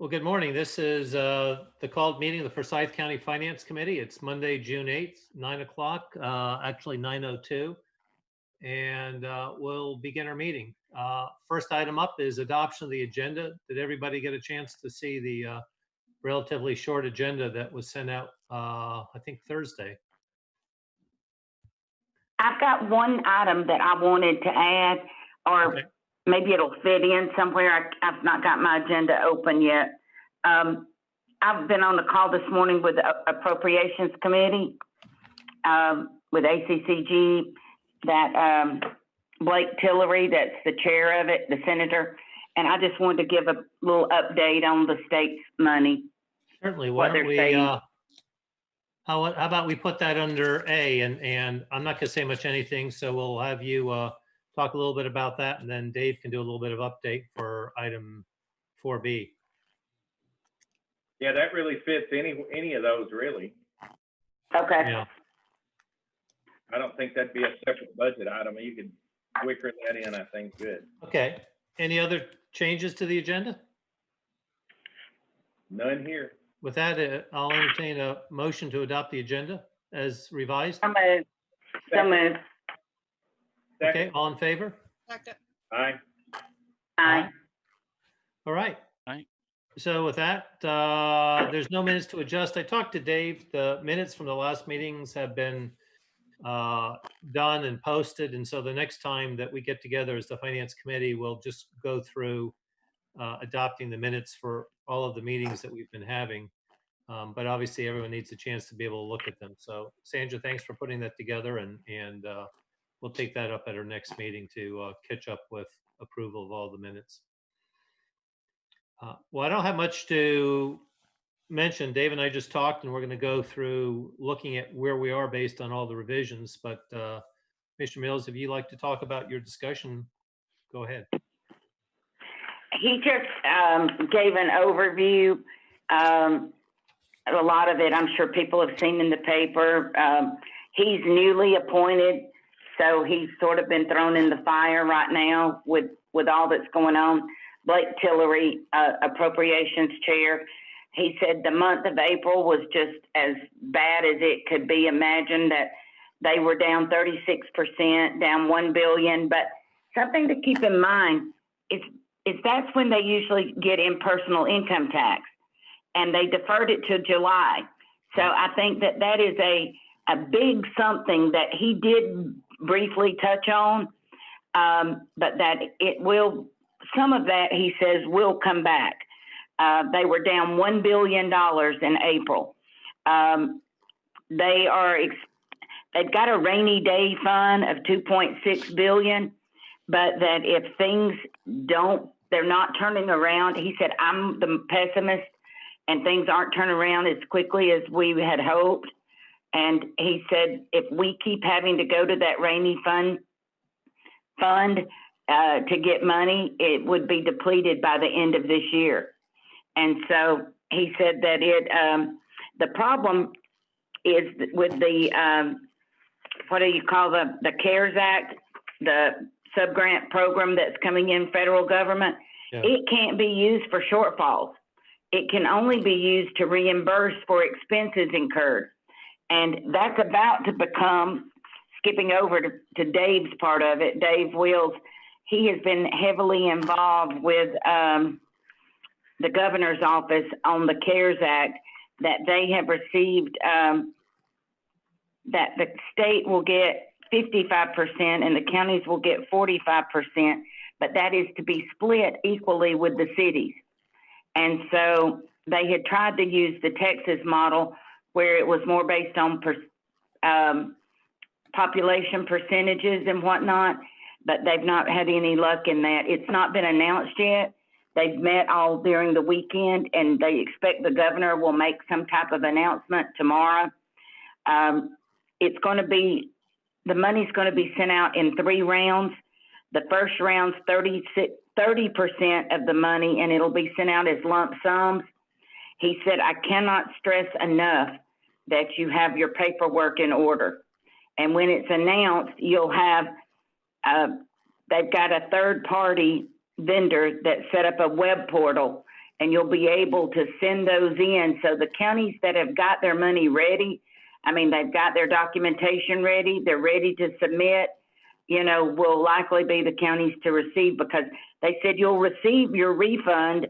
Well, good morning. This is the called meeting of the Forsyth County Finance Committee. It's Monday, June 8th, 9 o'clock, actually 9:02. And we'll begin our meeting. First item up is adoption of the agenda. Did everybody get a chance to see the relatively short agenda that was sent out, I think Thursday? I've got one item that I wanted to add, or Okay. maybe it'll fit in somewhere. I've not got my agenda open yet. I've been on the call this morning with the Appropriations Committee, with ACCG, that Blake Tillery, that's the chair of it, the senator, and I just wanted to give a little update on the state's money. Certainly. What Why don't they're we, saying. how about we put that under A, and I'm not going to say much anything, so we'll have you talk a little bit about that, and then Dave can do a little bit of update for item 4B. Yeah, that really fits any of those, really. Okay. Yeah. I don't think that'd be a separate budget item. You could wicker that in, I think, good. Okay. Any other changes to the agenda? None here. With that, I'll entertain a motion to adopt the agenda as revised. So moved. So moved. Okay, Second. all in favor? Second. Aye. Aye. All right. Aye. So with that, there's no minutes to adjust. I talked to Dave. The minutes from the last meetings have been done and posted. And so the next time that we get together as the Finance Committee, we'll just go through adopting the minutes for all of the meetings that we've been having. But obviously everyone needs a chance to be able to look at them. So Sandra, thanks for putting that together, and we'll take that up at our next meeting to catch up with approval of all the minutes. Well, I don't have much to mention. Dave and I just talked, and we're going to go through looking at where we are based on all the revisions. But Mr. Mills, if you'd like to talk about your discussion, go ahead. He just gave an overview. A lot of it, I'm sure people have seen in the paper. He's newly appointed, so he's sort of been thrown in the fire right now with all that's going on. Blake Tillery, Appropriations Chair, he said the month of April was just as bad as it could be imagined, that they were down 36%, down $1 billion. But something to keep in mind is that's when they usually get in personal income tax, and they deferred it to July. So I think that is a big something that he did briefly touch on, but that it will, some of that, he says, will come back. They were down $1 billion in April. They've got a rainy day fund of $2.6 billion, but that if things they're not turning around, he said, I'm the pessimist, and things aren't turning around as quickly as we had hoped. And he said, if we keep having to go to that rainy fund to get money, it would be depleted by the end of this year. And so he said that the problem is with the, what do you call the CARES Act, the sub-grant program that's coming in federal government. Yeah. It can't be used for shortfalls. It can only be used to reimburse for expenses incurred. And that's about to become, skipping over to Dave's part of it, Dave Wills, he has been heavily involved with the governor's office on the CARES Act, that they have received, that the state will get 55% and the counties will get 45%, but that is to be split equally with the cities. And so they had tried to use the Texas model, where it was more based on population percentages and whatnot, but they've not had any luck in that. It's not been announced yet. They've met all during the weekend, and they expect the governor will make some type of announcement tomorrow. It's going to be, the money's going to be sent out in 3 rounds. The first round's 30% of the money, and it'll be sent out as lump sums. He said, I cannot stress enough that you have your paperwork in order. And when it's announced, you'll have, they've got a third-party vendor that set up a web portal, and you'll be able to send those in. So the counties that have got their money ready, I mean, they've got their documentation ready, they're ready to submit, you know, will likely be the counties to receive, because they said you'll receive your refund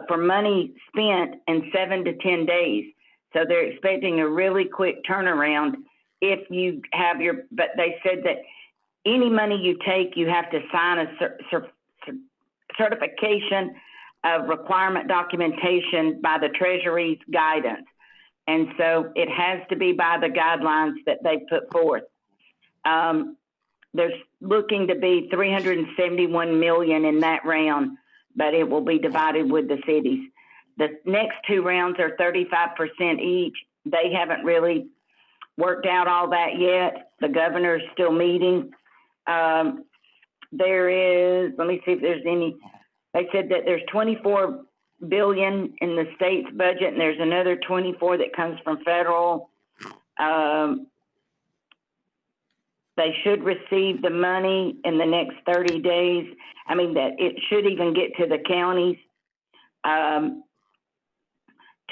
for money spent in 7 to 10 days. So they're expecting a really quick turnaround if you have your, but they said that any money you take, you have to sign a certification of requirement documentation by the Treasury's guidance. And so it has to be by the guidelines that they put forth. There's looking to be 371 million in that round, but it will be divided with the cities. The next two rounds are 35% each. They haven't really worked out all that yet. The governor is still meeting. There is, let me see if there's any, they said that there's 24 billion in the state's budget, and there's another 24 that comes from federal. They should receive the money in the next 30 days. I mean, that it should even get to the counties.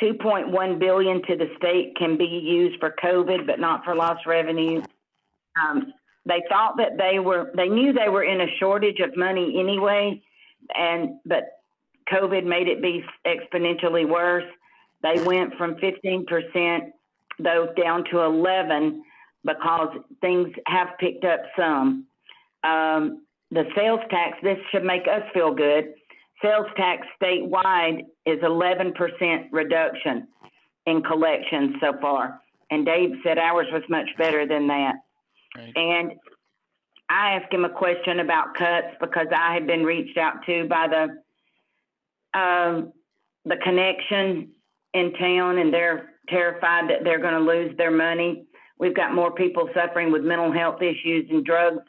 2.1 billion to the state can be used for COVID, but not for lost revenue. They thought that they knew they were in a shortage of money anyway, but COVID made it be exponentially worse. They went from 15% though down to 11 because things have picked up some. The sales tax, this should make us feel good. Sales tax statewide is 11% reduction in collections so far. And Dave said ours was much better than that. Right. And I asked him a question about cuts because I had been reached out to by the connection in town, and they're terrified that they're going to lose their money. We've got more people suffering with mental health issues and drugs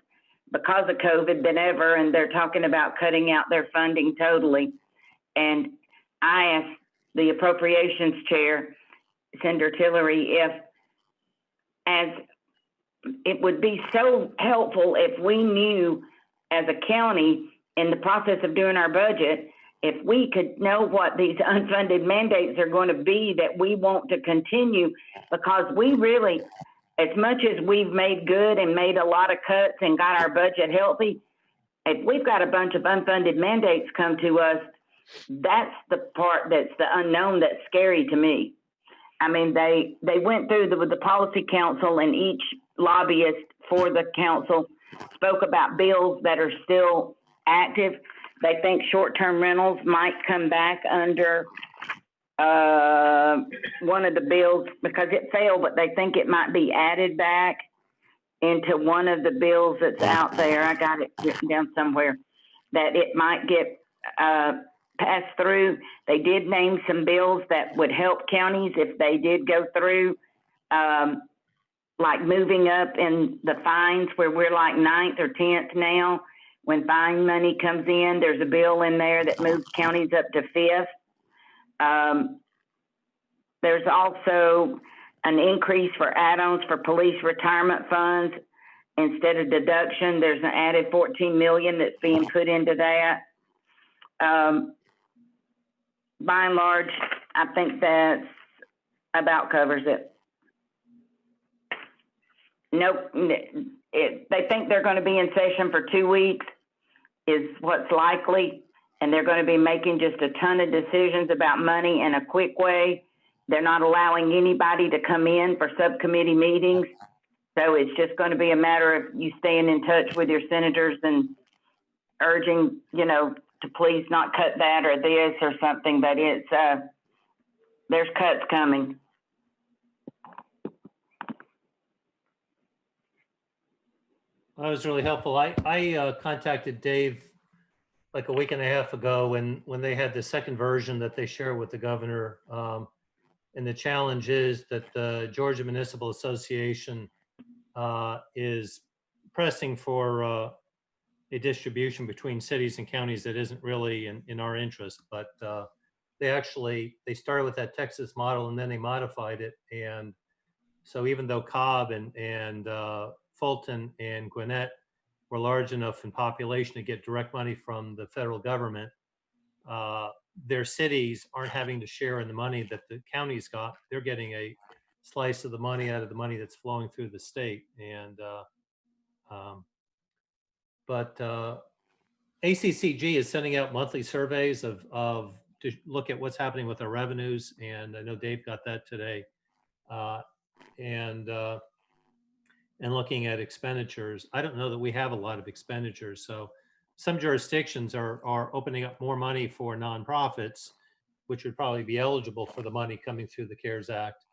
because of COVID than ever, and they're talking about cutting out their funding totally. And I asked the appropriations chair, Senator Tillery, if as it would be so helpful if we knew as a county in the process of doing our budget, if we could know what these unfunded mandates are going to be that we want to continue, because we really, as much as we've made good and made a lot of cuts and got our budget healthy, if we've got a bunch of unfunded mandates come to us, that's the part that's the unknown that's scary to me. I mean, they went through with the policy council, and each lobbyist for the council spoke about bills that are still active. They think short-term rentals might come back under one of the bills because it failed, but they think it might be added back into one of the bills that's out there. I got it written down somewhere that it might get passed through. They did name some bills that would help counties if they did go through, like moving up in the fines where we're like 9th or 10th now. When fine money comes in, there's a bill in there that moves counties up to 5th. There's also an increase for add-ons for police retirement funds. Instead of deduction, there's an added 14 million that's being put into that. By and large, I think that's about covers it. Nope, they think they're going to be in session for 2 weeks is what's likely, and they're going to be making just a ton of decisions about money in a quick way. They're not allowing anybody to come in for subcommittee meetings. So it's just going to be a matter of you staying in touch with your senators and urging, you know, to please not cut that or this or something, but it's, there's cuts coming. That was really helpful. I contacted Dave like a week and a half ago when they had the second version that they share with the governor. And the challenge is that the Georgia Municipal Association is pressing for a distribution between cities and counties that isn't really in our interest. But they started with that Texas model and then they modified it. And so even though Cobb and Fulton and Gwinnett were large enough in population to get direct money from the federal government, their cities aren't having to share in the money that the county's got. They're getting a slice of the money out of the money that's flowing through the state. And but ACCG is sending out monthly surveys of to look at what's happening with our revenues, and I know Dave got that today. And looking at expenditures. I don't know that we have a lot of expenditures. So some jurisdictions are opening up more money for nonprofits, which would probably be eligible for the money coming through the CARES Act.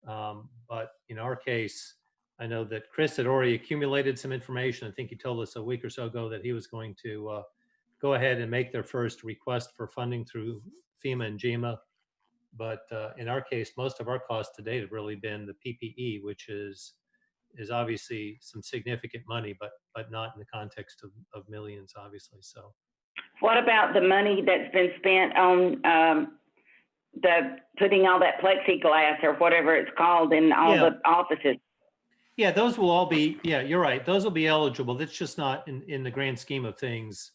But in our case, I know that Chris had already accumulated some information. I think he told us a week or so ago that he was going to go ahead and make their first request for funding through FEMA and GEMA. But in our case, most of our costs to date have really been the PPE, which is obviously some significant money, but not in the context of millions, obviously. So What about the money that's been spent on the putting all that plexiglass or whatever it's called in all Yeah. the offices? yeah, those will all be, yeah, you're right. Those will be eligible. That's just not in the grand scheme of things.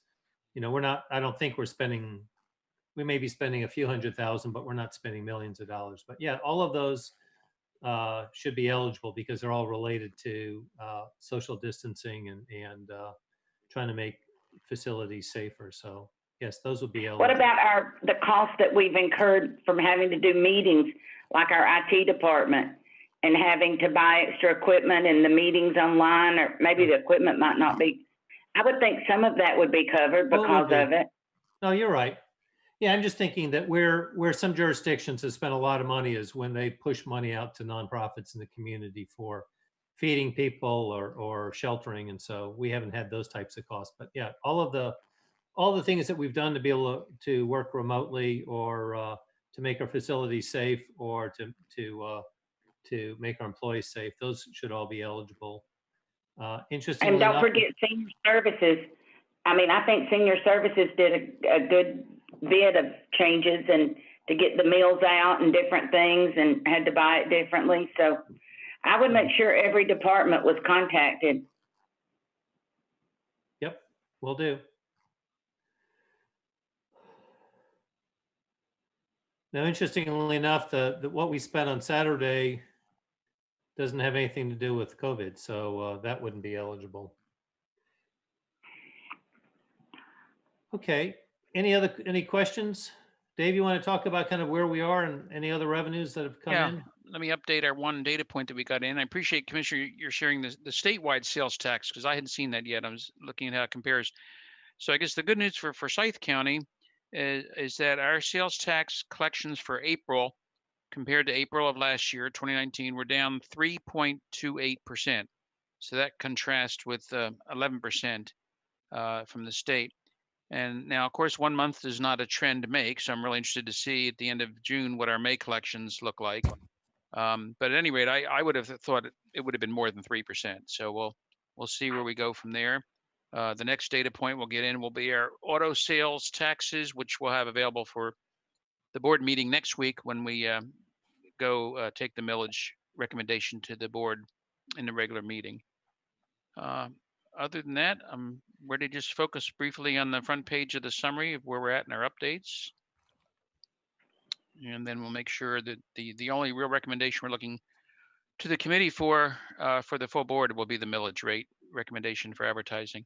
You know, I don't think we may be spending a few $100,000, but we're not spending millions of dollars. But yeah, all of those should be eligible because they're all related to social distancing and trying to make facilities safer. So yes, those will be eligible. What about the cost that we've incurred from having to do meetings, like our IT department, and having to buy extra equipment and the meetings online, or maybe the equipment might not be? I would think some of that would be covered because of it. No, you're right. Yeah, I'm just thinking that where some jurisdictions have spent a lot of money is when they push money out to nonprofits in the community for feeding people or sheltering. And so we haven't had those types of costs. But yeah, all the things that we've done to be able to work remotely or to make our facilities safe or to make our employees safe, those should all be eligible. Interestingly And don't enough, forget senior services. I mean, I think senior services did a good bit of changes and to get the meals out and different things and had to buy it differently. So I would make sure every department was contacted. Yep, will do. Now, interestingly enough, what we spent on Saturday doesn't have anything to do with COVID, so that wouldn't be eligible. Okay, any questions? Dave, you want to talk about kind of where we are and any other revenues that have come in? Let me update our one data point that we got in. I appreciate, Commissioner, you're sharing the statewide sales tax because I hadn't seen that yet. I was looking at how it compares. So I guess the good news for Forsyth County is that our sales tax collections for April compared to April of last year, 2019, were down 3.28%. So that contrasts with 11% from the state. And now, of course, 1 month is not a trend to make. So I'm really interested to see at the end of June what our May collections look like. But at any rate, I would have thought it would have been more than 3%. So we'll see where we go from there. The next data point we'll get in will be our auto sales taxes, which we'll have available for the board meeting next week when we go take the millage recommendation to the board in the regular meeting. Other than that, I'm ready to just focus briefly on the front page of the summary of where we're at in our updates. And then we'll make sure that the only real recommendation we're looking to the committee for the full board will be the millage rate recommendation for advertising.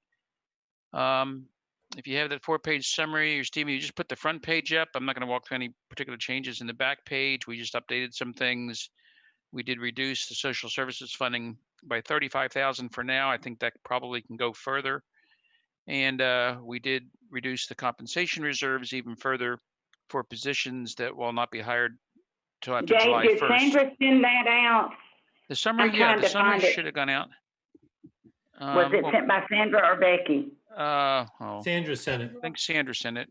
If you have that 4-page summary, or Stephen, you just put the front page up. I'm not going to walk through any particular changes in the back page. We just updated some things. We did reduce the social services funding by $35,000 for now. I think that probably can go further. And we did reduce the compensation reserves even further for positions that will not be hired till after July 1st. Did Sandra send that out? The summary, the summary should have gone out. Was it sent by Sandra or Becky? Sandra sent it. I think Sandra sent it.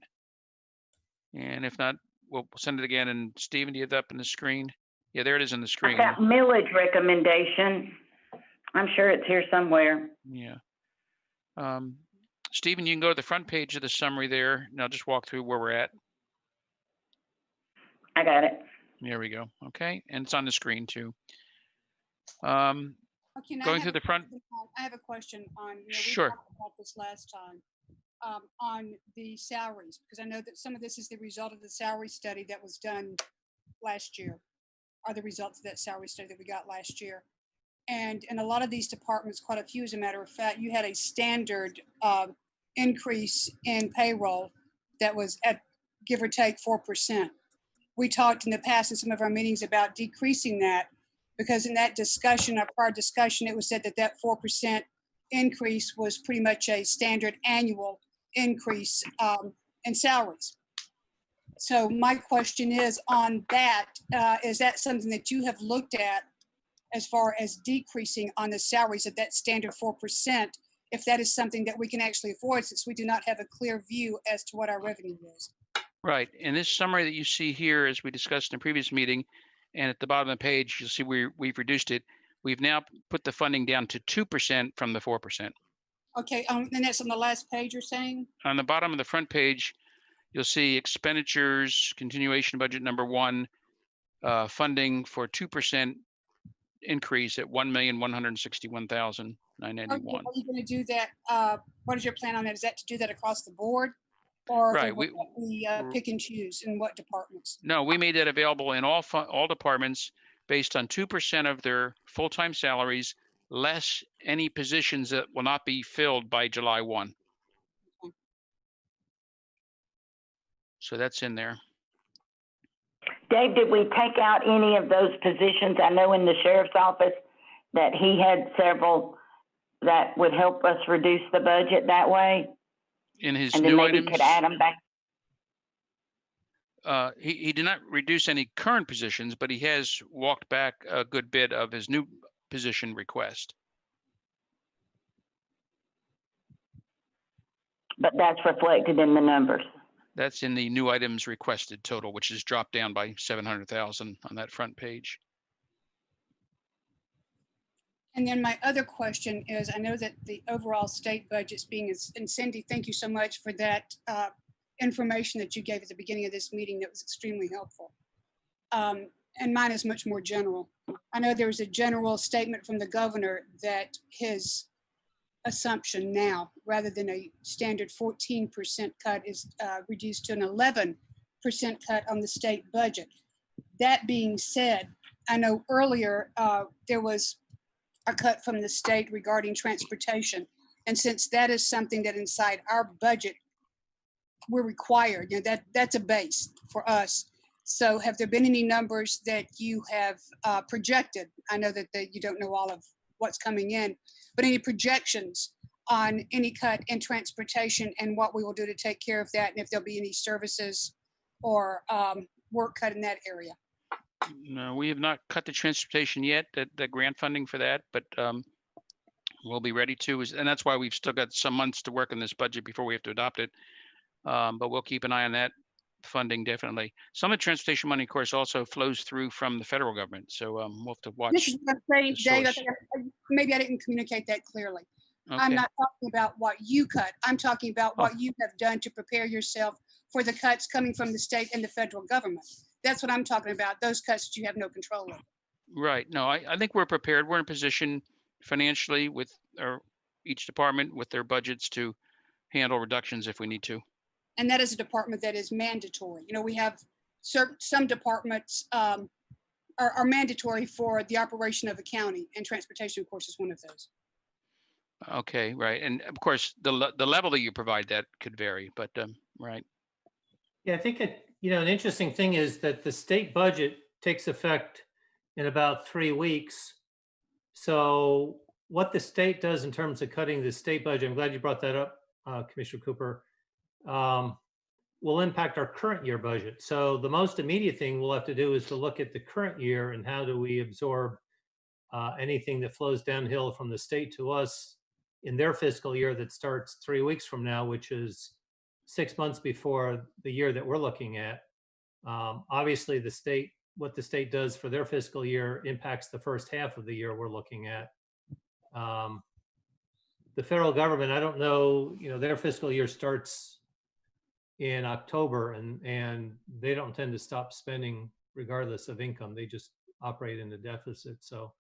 And if not, we'll send it again. And Stephen, do you have that up on the screen? Yeah, there it is on the screen. I've got millage recommendation. I'm sure it's here somewhere. Yeah. Stephen, you can go to the front page of the summary there. Now just walk through where we're at. I got it. There we go. Okay. And it's on the screen too. Okay, going through the front. I have a question on, we Sure. talked about this last time. on the salaries, because I know that some of this is the result of the salary study that was done last year, are the results of that salary study that we got last year. And in a lot of these departments, quite a few, as a matter of fact, you had a standard increase in payroll that was at give or take 4%. We talked in the past in some of our meetings about decreasing that, because in that discussion, our prior discussion, it was said that that 4% increase was pretty much a standard annual increase in salaries. So my question is on that, is that something that you have looked at as far as decreasing on the salaries of that standard 4%, if that is something that we can actually afford, since we do not have a clear view as to what our revenue is? Right. And this summary that you see here, as we discussed in a previous meeting, and at the bottom of the page, you'll see we've reduced it. We've now put the funding down to 2% from the 4%. Okay, and that's on the last page you're saying? On the bottom of the front page, you'll see expenditures, continuation budget number 1, funding for 2% increase at $1,161,991. Okay, are you going to do that? What is your plan on that? Is that to do that across the board? Or Right, we pick and choose in what departments? No, we made that available in all departments based on 2% of their full-time salaries, less any positions that will not be filled by July 1. So that's in there. Dave, did we take out any of those positions? I know in the sheriff's office that he had several that would help us reduce the budget that way. In his And then new maybe items, could add them back. he did not reduce any current positions, but he has walked back a good bit of his new position request. But that's reflected in the numbers. That's in the new items requested total, which is dropped down by 700,000 on that front page. And then my other question is, I know that the overall state budget's being, and Cindy, thank you so much for that information that you gave at the beginning of this meeting. That was extremely helpful. And mine is much more general. I know there was a general statement from the governor that his assumption now, rather than a standard 14% cut, is reduced to an 11% cut on the state budget. That being said, I know earlier there was a cut from the state regarding transportation. And since that is something that inside our budget, we're required, you know, that's a base for us. So have there been any numbers that you have projected? I know that you don't know all of what's coming in, but any projections on any cut in transportation and what we will do to take care of that, and if there'll be any services or work cut in that area? No, we have not cut the transportation yet, the grant funding for that, but we'll be ready to, and that's why we've still got some months to work on this budget before we have to adopt it. But we'll keep an eye on that funding, definitely. Some of the transportation money, of course, also flows through from the federal government. So we'll have to watch. This is what I'm saying, Dave, I source. think maybe I didn't communicate that clearly. Okay. I'm not talking about what you cut. I'm talking about what you have done to prepare yourself for the cuts coming from the state and the federal government. That's what I'm talking about, those cuts that you have no control over. Right. No, I think we're prepared. We're in a position financially with each department with their budgets to handle reductions if we need to. And that is a department that is mandatory. You know, we have some departments are mandatory for the operation of the county, and transportation, of course, is one of those. Okay, right. And of course, the level that you provide that could vary, but right. Yeah, I think an interesting thing is that the state budget takes effect in about 3 weeks. So what the state does in terms of cutting the state budget, I'm glad you brought that up, Commissioner Cooper, will impact our current year budget. So the most immediate thing we'll have to do is to look at the current year and how do we absorb anything that flows downhill from the state to us in their fiscal year that starts 3 weeks from now, which is 6 months before the year that we're looking at. Obviously, what the state does for their fiscal year impacts the first half of the year we're looking at. The federal government, I don't know, their fiscal year starts in October, and they don't tend to stop spending regardless of income. They just operate in the deficit. So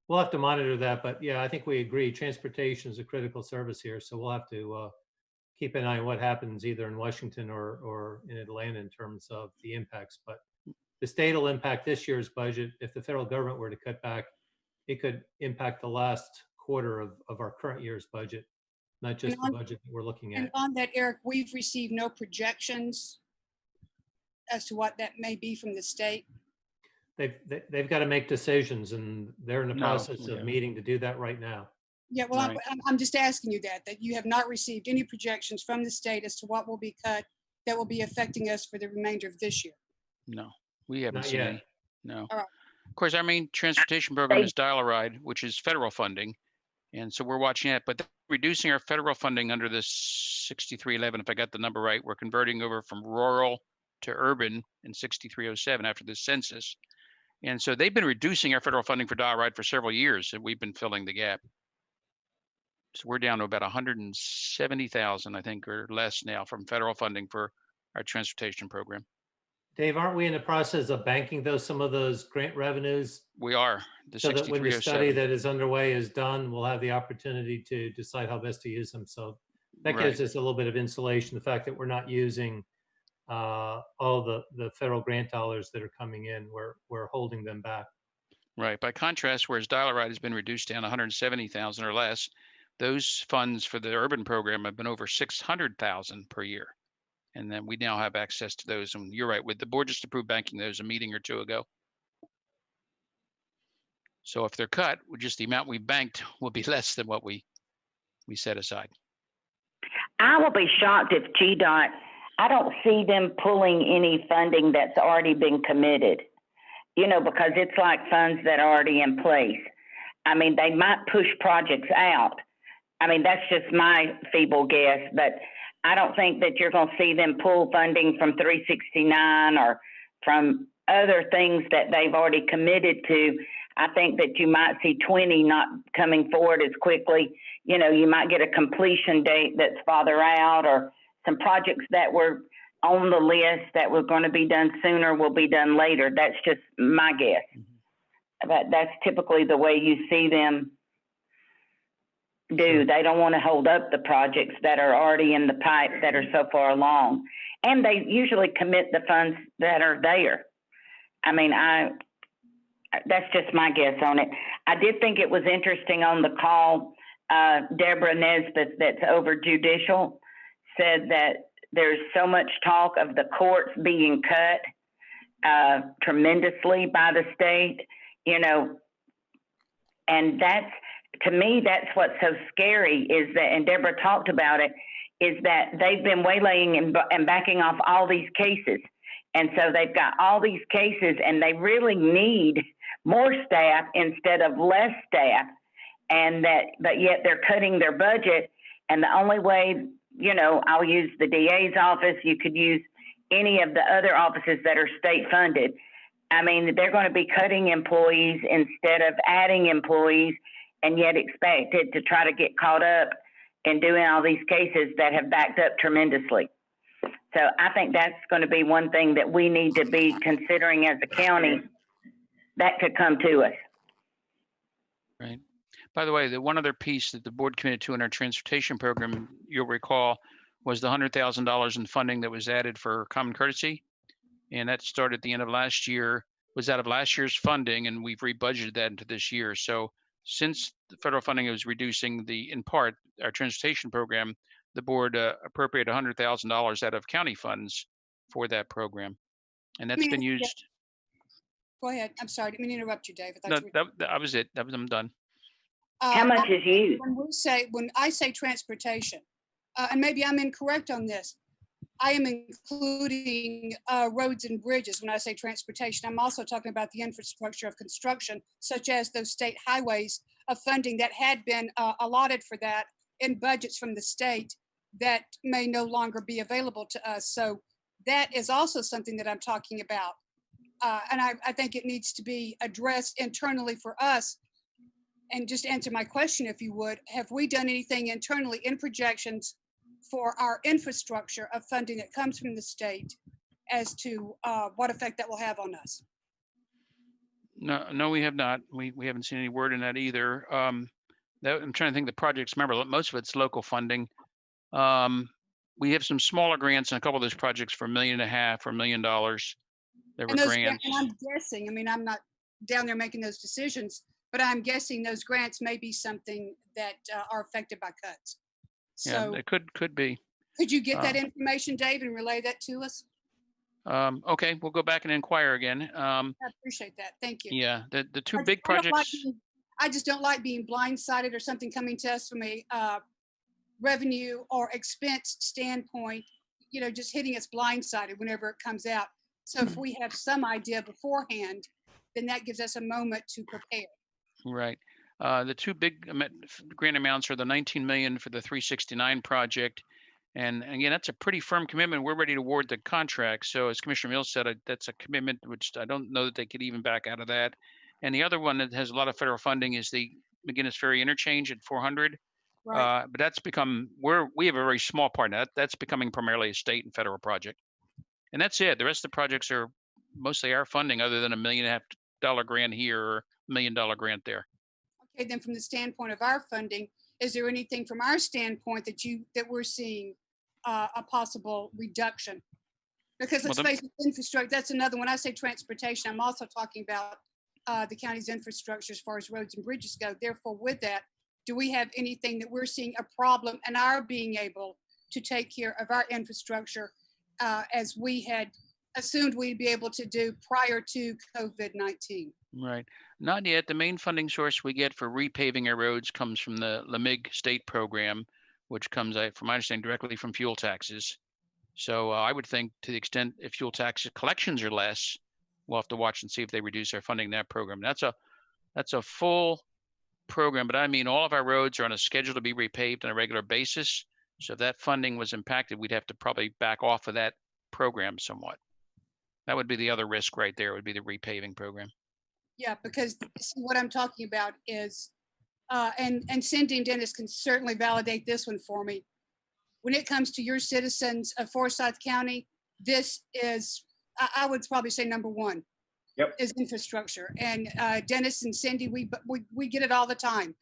we'll have to monitor that. But yeah, I think we agree. Transportation is a critical service here, so we'll have to keep an eye on what happens either in Washington or in Atlanta in terms of the impacts. But the state will impact this year's budget. If the federal government were to cut back, it could impact the last quarter of our current year's budget, not just the budget that we're looking And at. on that, Eric, we've received no projections as to what that may be from the state. They've got to make decisions, and they're in the No, process we of haven't. meeting to do that right now. Yeah, well, Right. I'm just asking you that you have not received any projections from the state as to what will be cut that will be affecting us for the remainder of this year. No, we haven't Not seen yet. any. No. All right. Of course, our main transportation program They- is Dial-A-Ride, which is federal funding. And so we're watching it, but they're reducing our federal funding under this 6311, if I got the number right. We're converting over from rural to urban in 6307 after the census. And so they've been reducing our federal funding for Dial-A-Ride for several years, and we've been filling the gap. So we're down to about 170,000, I think, or less now from federal funding for our transportation program. Dave, aren't we in the process of banking some of those grant revenues We are, the so that when the study 6307. that is underway is done, we'll have the opportunity to decide how best to use them. So that Right. gives us a little bit of insulation, the fact that we're not using all the federal grant dollars that are coming in. We're holding them back. Right. By contrast, whereas Dial-A-Ride has been reduced down 170,000 or less, those funds for the urban program have been over 600,000 per year. And then we now have access to those. And you're right, with the board just approved banking those a meeting or two ago. So if they're cut, just the amount we banked will be less than what we set aside. I will be shocked if GDOT, I don't see them pulling any funding that's already been committed, because it's like funds that are already in place. I mean, they might push projects out. I mean, that's just my feeble guess, but I don't think that you're going to see them pull funding from 369 or from other things that they've already committed to. I think that you might see 20 not coming forward as quickly. You might get a completion date that's farther out, or some projects that were on the list that were going to be done sooner will be done later. That's just my guess. But that's typically the way you see them do. Sure. They don't want to hold up the projects that are already in the pipe that are so far along. And they usually commit the funds that are there. I mean, that's just my guess on it. I did think it was interesting on the call, Deborah Nesbitt, that's over judicial, said that there's so much talk of the courts being cut tremendously by the state, and that's, to me, that's what's so scary is that, and Deborah talked about it, is that they've been waylaying and backing off all these cases. And so they've got all these cases and they really need more staff instead of less staff. But yet they're cutting their budget. And the only way, I'll use the DA's office. You could use any of the other offices that are state funded. I mean, they're going to be cutting employees instead of adding employees, and yet expected to try to get caught up in doing all these cases that have backed up tremendously. So I think that's going to be one thing that we need to be considering as a county that could come to us. Right. By the way, the one other piece that the board committed to in our transportation program, you'll recall, was the $100,000 in funding that was added for common courtesy. And that started at the end of last year, was out of last year's funding, and we've rebudgeted that into this year. So since the federal funding is reducing in part, our transportation program, the board appropriated $100,000 out of county funds for that program. And that's been used. Go ahead. I'm sorry. I didn't mean to interrupt you, Dave. I No, thought you that was it. I'm done. How much is used? When I say transportation, and maybe I'm incorrect on this, I am including roads and bridges when I say transportation. I'm also talking about the infrastructure of construction, such as those state highways of funding that had been allotted for that in budgets from the state that may no longer be available to us. So that is also something that I'm talking about. And I think it needs to be addressed internally for us. And just answer my question, if you would, have we done anything internally in projections for our infrastructure of funding that comes from the state as to what effect that will have on us? No, we have not. We haven't seen any word in that either. I'm trying to think of the projects. Remember, most of it's local funding. we have some smaller grants and a couple of those projects for $1.5 million or $1 million. There were And those, grants. and I'm guessing, I mean, I'm not down there making those decisions, but I'm guessing those grants may be something that are affected by cuts. Yeah, So it could be. could you get that Um, information, Dave, and relay that to us? Okay, we'll go back and inquire again. I appreciate that. Thank you. Yeah, the two I- big I don't like projects. I just don't like being blindsided or something coming to us from a revenue or expense standpoint, you know, just hitting us blindsided whenever it comes out. So if we have some idea beforehand, then that gives us a moment to prepare. Right. The two big grant amounts are the 19 million for the 369 project. And again, that's a pretty firm commitment. We're ready to award the contract. So as Commissioner Mills said, that's a commitment which I don't know that they could even back out of that. And the other one that has a lot of federal funding is the McGinnis Ferry interchange at 400. Right. But that's become, we have a very small part in that. That's becoming primarily a state and federal project. And that's it. The rest of the projects are mostly our funding, other than $1.5 million grant here or $1 million grant there. Okay, then from the standpoint of our funding, is there anything from our standpoint that we're seeing a possible reduction? Because let's Well, face it, infrastructure, that's another, when I say transportation, I'm also talking about the county's infrastructure as far as roads and bridges go. Therefore, with that, do we have anything that we're seeing a problem in our being able to take care of our infrastructure as we had assumed we'd be able to do prior to COVID-19? Right. Not yet. The main funding source we get for repaving our roads comes from the LMIG state program, which comes, from my understanding, directly from fuel taxes. So I would think, to the extent if fuel tax collections are less, we'll have to watch and see if they reduce their funding in that program. That's a full program, but I mean, all of our roads are on a schedule to be repaved on a regular basis. So if that funding was impacted, we'd have to probably back off of that program somewhat. That would be the other risk right there, would be the repaving program. Yeah, because see, what I'm talking about is, and Cindy and Dennis can certainly validate this one for me. When it comes to your citizens of Forsyth County, this is, I would probably say number one. Yep. Is infrastructure. And Dennis and Cindy, we get it all the time.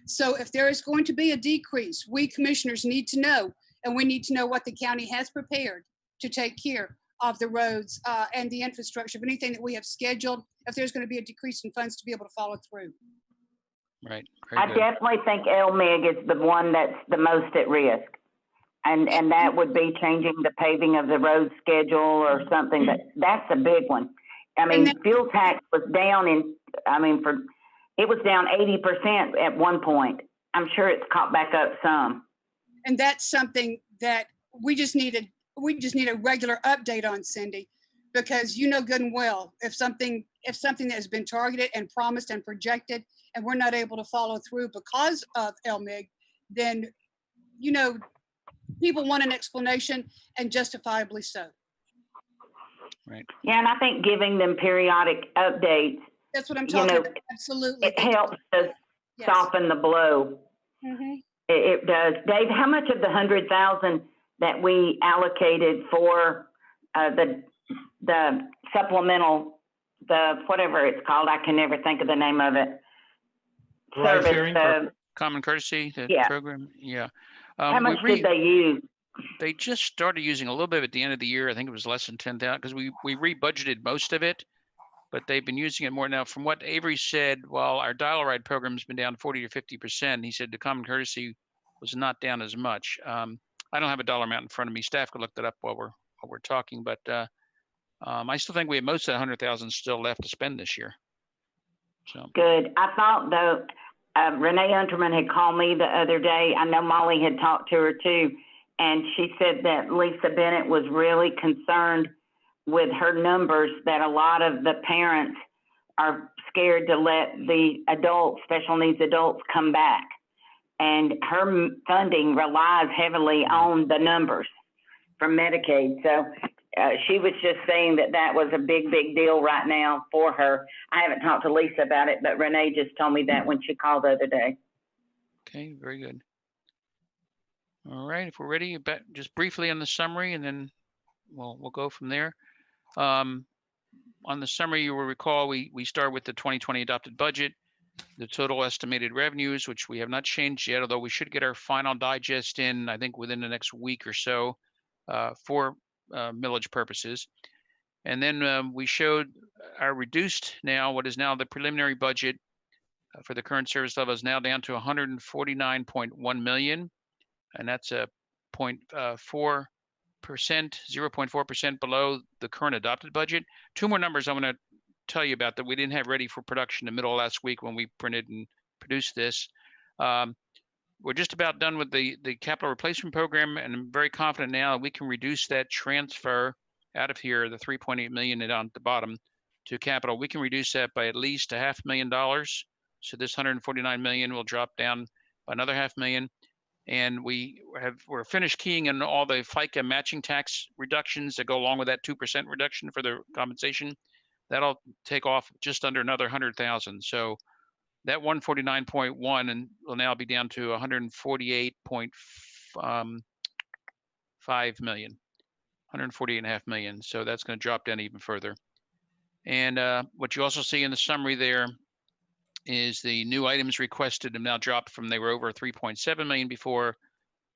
So if there is going to be a decrease, we commissioners need to know, and we need to know what the county has prepared to take care of the roads and the infrastructure, of anything that we have scheduled, if there's going to be a decrease in funds to be able to follow through. Right. I definitely think LMIG is the one that's the most at risk. And that would be changing the paving of the road schedule or something, but that's a big one. I mean, fuel tax was down it was down 80% at one point. I'm sure it's caught back up some. And that's something that we just need a regular update on, Cindy, because you know good and well, if something that has been targeted and promised and projected, and we're not able to follow through because of LMIG, then, you know, people want an explanation, and justifiably so. Right. Yeah, and I think giving them periodic updates, That's what I'm talking about. Absolutely. it helps us Yes. soften the blow. Mhm. It does. Dave, how much of the 100,000 that we allocated for the supplemental, the whatever it's called, I can never think of the name of it. Ride sharing Common courtesy, the program. Yeah. How much did they use? They just started using a little bit at the end of the year. I think it was less than 10,000 because we re-budgeted most of it, but they've been using it more now. From what Avery said, while our dial ride program's been down 40 or 50%, he said the common courtesy was not down as much. I don't have a dollar amount in front of me. Staff could look that up while we're talking, but I still think we have most of that 100,000 still left to spend this year. So good. I thought though, Renee Unterman had called me the other day. I know Molly had talked to her too. And she said that Lisa Bennett was really concerned with her numbers, that a lot of the parents are scared to let the adults, special needs adults, come back. And her funding relies heavily on the numbers from Medicaid. So she was just saying that was a big, big deal right now for her. I haven't talked to Lisa about it, but Renee just told me that when she called the other day. okay, very good. All right, if we're ready, just briefly on the summary, and then we'll go from there. On the summary, you will recall we start with the 2020 adopted budget, the total estimated revenues, which we have not changed yet, although we should get our final digest in, I think, within the next week or so. for millage purposes. And then we showed our reduced now, what is now the preliminary budget for the current service level is now down to 149.1 million. And that's a 0.4%, 0.4% below the current adopted budget. Two more numbers I want to tell you about that we didn't have ready for production in the middle of last week when we printed and produced this. We're just about done with the capital replacement program, and I'm very confident now that we can reduce that transfer out of here, the 3.8 million on the bottom to capital. We can reduce that by at least $500,000. So this 149 million will drop down by another $500,000. And we're finished keying in all the FICA matching tax reductions that go along with that 2% reduction for the compensation. That'll take off just under another 100,000. So that 149.1 and will now be down to 148.5 million, 148.5 million. So that's going to drop down even further. And what you also see in the summary there is the new items requested have now dropped from, they were over 3.7 million before.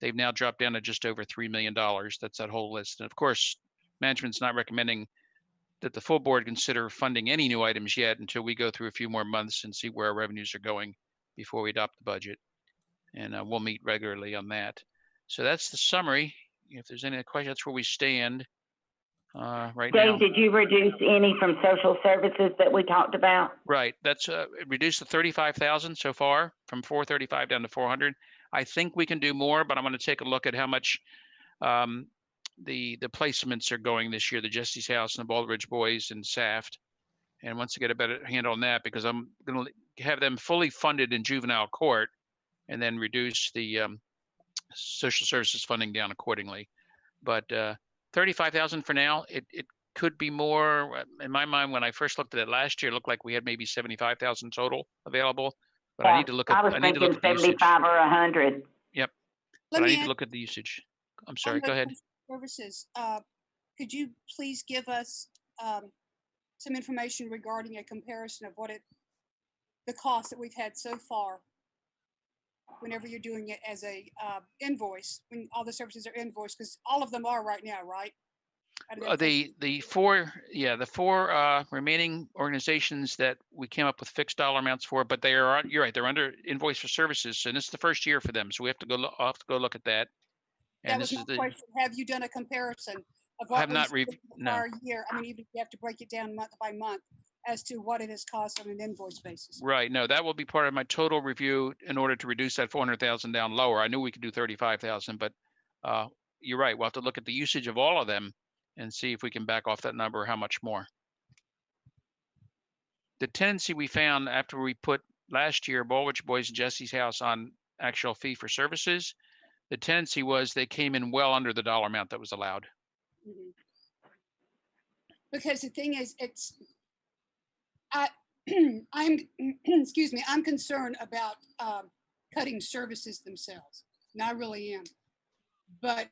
They've now dropped down to just over $3 million. That's that whole list. And of course, management's not recommending that the full board consider funding any new items yet until we go through a few more months and see where our revenues are going before we adopt the budget. And we'll meet regularly on that. So that's the summary. If there's any questions, that's where we stand right now. Dave, did you reduce any from social services that we talked about? Right, that's reduced to 35,000 so far, from 435 down to 400. I think we can do more, but I'm going to take a look at how much the placements are going this year, the Jesse's House and the Bald Ridge Boys and Saft. And once I get a better handle on that, because I'm going to have them fully funded in juvenile court and then reduce the social services funding down accordingly. But 35,000 for now. It could be more. In my mind, when I first looked at it last year, it looked like we had maybe 75,000 total available. But Yeah, I need to look at. I was thinking 75 or 100. Yep. Let But I me need to ask look at the usage. I'm on sorry. the Go ahead. Services, could you please give us some information regarding a comparison of the cost that we've had so far whenever you're doing it as a invoice, when all the services are invoiced, because all of them are right now, right? The four remaining organizations that we came up with fixed dollar amounts for, but they are, you're right, they're under invoice for services, and this is the first year for them, so we have to go look at that. And that was my question. Have you done a comparison of what I have not the no. prior year? I mean, even if you have to break it down month by month as to what it has cost on an invoice basis. Right. No, that will be part of my total review in order to reduce that 400,000 down lower. I knew we could do 35,000, but you're right. We'll have to look at the usage of all of them and see if we can back off that number, how much more. The tendency we found after we put last year Bald Ridge Boys and Jesse's House on actual fee for services, the tendency was they came in well under the dollar amount that was allowed. Mm-hmm. Because the thing is, I'm excuse me, I'm concerned about cutting services themselves, and I really am. But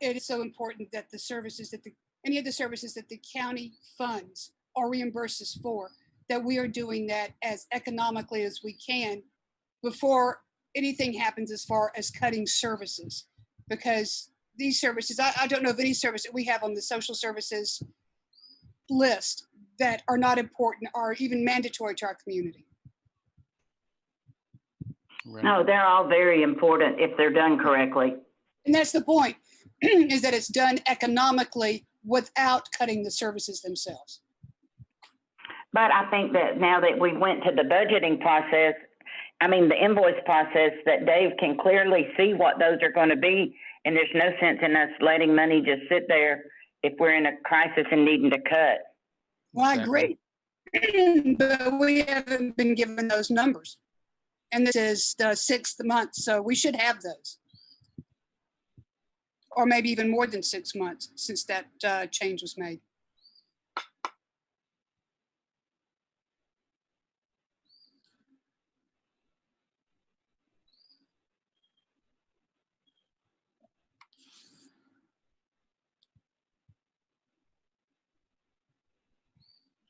it is so important that the services that any of the services that the county funds or reimburses for, that we are doing that as economically as we can before anything happens as far as cutting services. Because these services, I don't know of any service that we have on the social services list that are not important or even mandatory to our community. Right. No, they're all very important if they're done correctly. And that's the point, is that it's done economically without cutting the services themselves. But I think that now that we went to the budgeting process, the invoice process, that Dave can clearly see what those are going to be. And there's no sense in us letting money just sit there if we're in a crisis and needing to cut. Well, I agree, but we haven't been given those numbers. And this is the 6th month, so we should have those. Or maybe even more than 6 months since that change was made.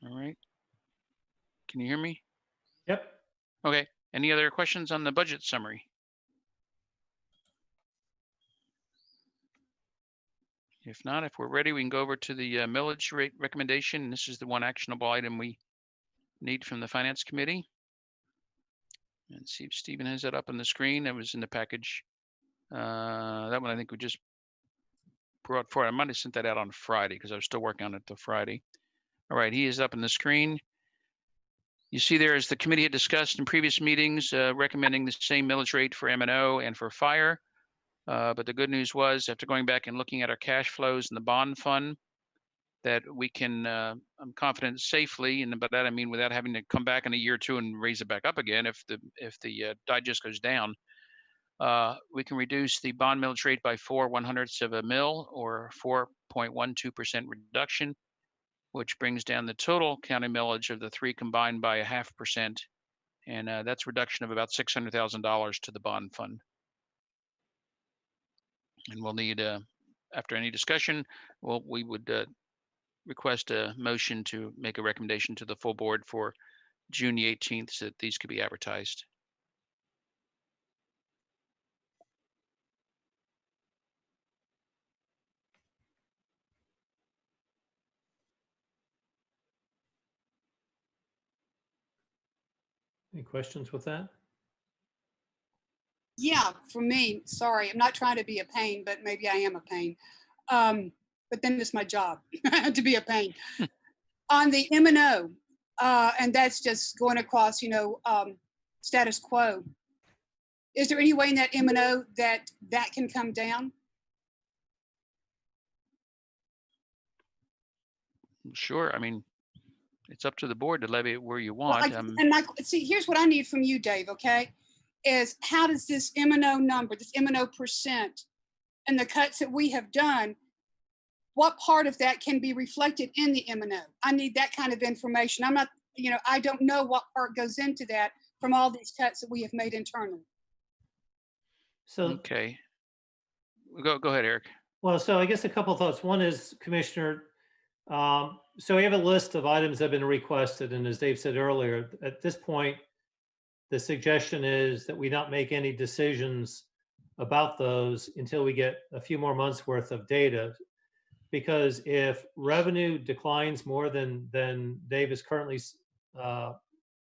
All right. Can you hear me? Yep. Okay. Any other questions on the budget summary? If not, if we're ready, we can go over to the millage rate recommendation. This is the one actionable item we need from the Finance Committee. And see if Stephen has that up on the screen. That was in the package. That one I think we just brought forward. I might have sent that out on Friday because I was still working on it till Friday. All right, he is up on the screen. You see there, as the committee had discussed in previous meetings, recommending the same millage rate for M&O and for fire. But the good news was, after going back and looking at our cash flows in the bond fund, that we can, I'm confident, safely, and by that I mean without having to come back in a year or two and raise it back up again if the digest goes down, we can reduce the bond millage rate by 4/100ths of a mil, or 4.12% reduction, which brings down the total county millage of the three combined by 0.5%, and that's a reduction of about $600,000 to the bond fund. And we'll need, after any discussion, we would request a motion to make a recommendation to the full board for June the 18th so that these could be advertised. Any questions with that? Yeah, for me, sorry, I'm not trying to be a pain, but maybe I am a pain. But then it's my job to be a pain. On the M&O, and that's just going across, status quo. Is there any way in that M&O that can come down? Sure. I mean, it's up to the board to levy it where you Well, want. see, here's what I need from you, Dave, okay? Is how does this M&O number, this M&O percent, and the cuts that we have done, what part of that can be reflected in the M&O? I need that kind of information. I'm not, I don't know what part goes into that from all these cuts that we have made internally. So, okay. Go ahead, Eric. well, so I guess a couple of thoughts. One is, Commissioner, so we have a list of items that have been requested, and as Dave said earlier, at this point, the suggestion is that we not make any decisions about those until we get a few more months worth of data. Because if revenue declines more than Dave is currently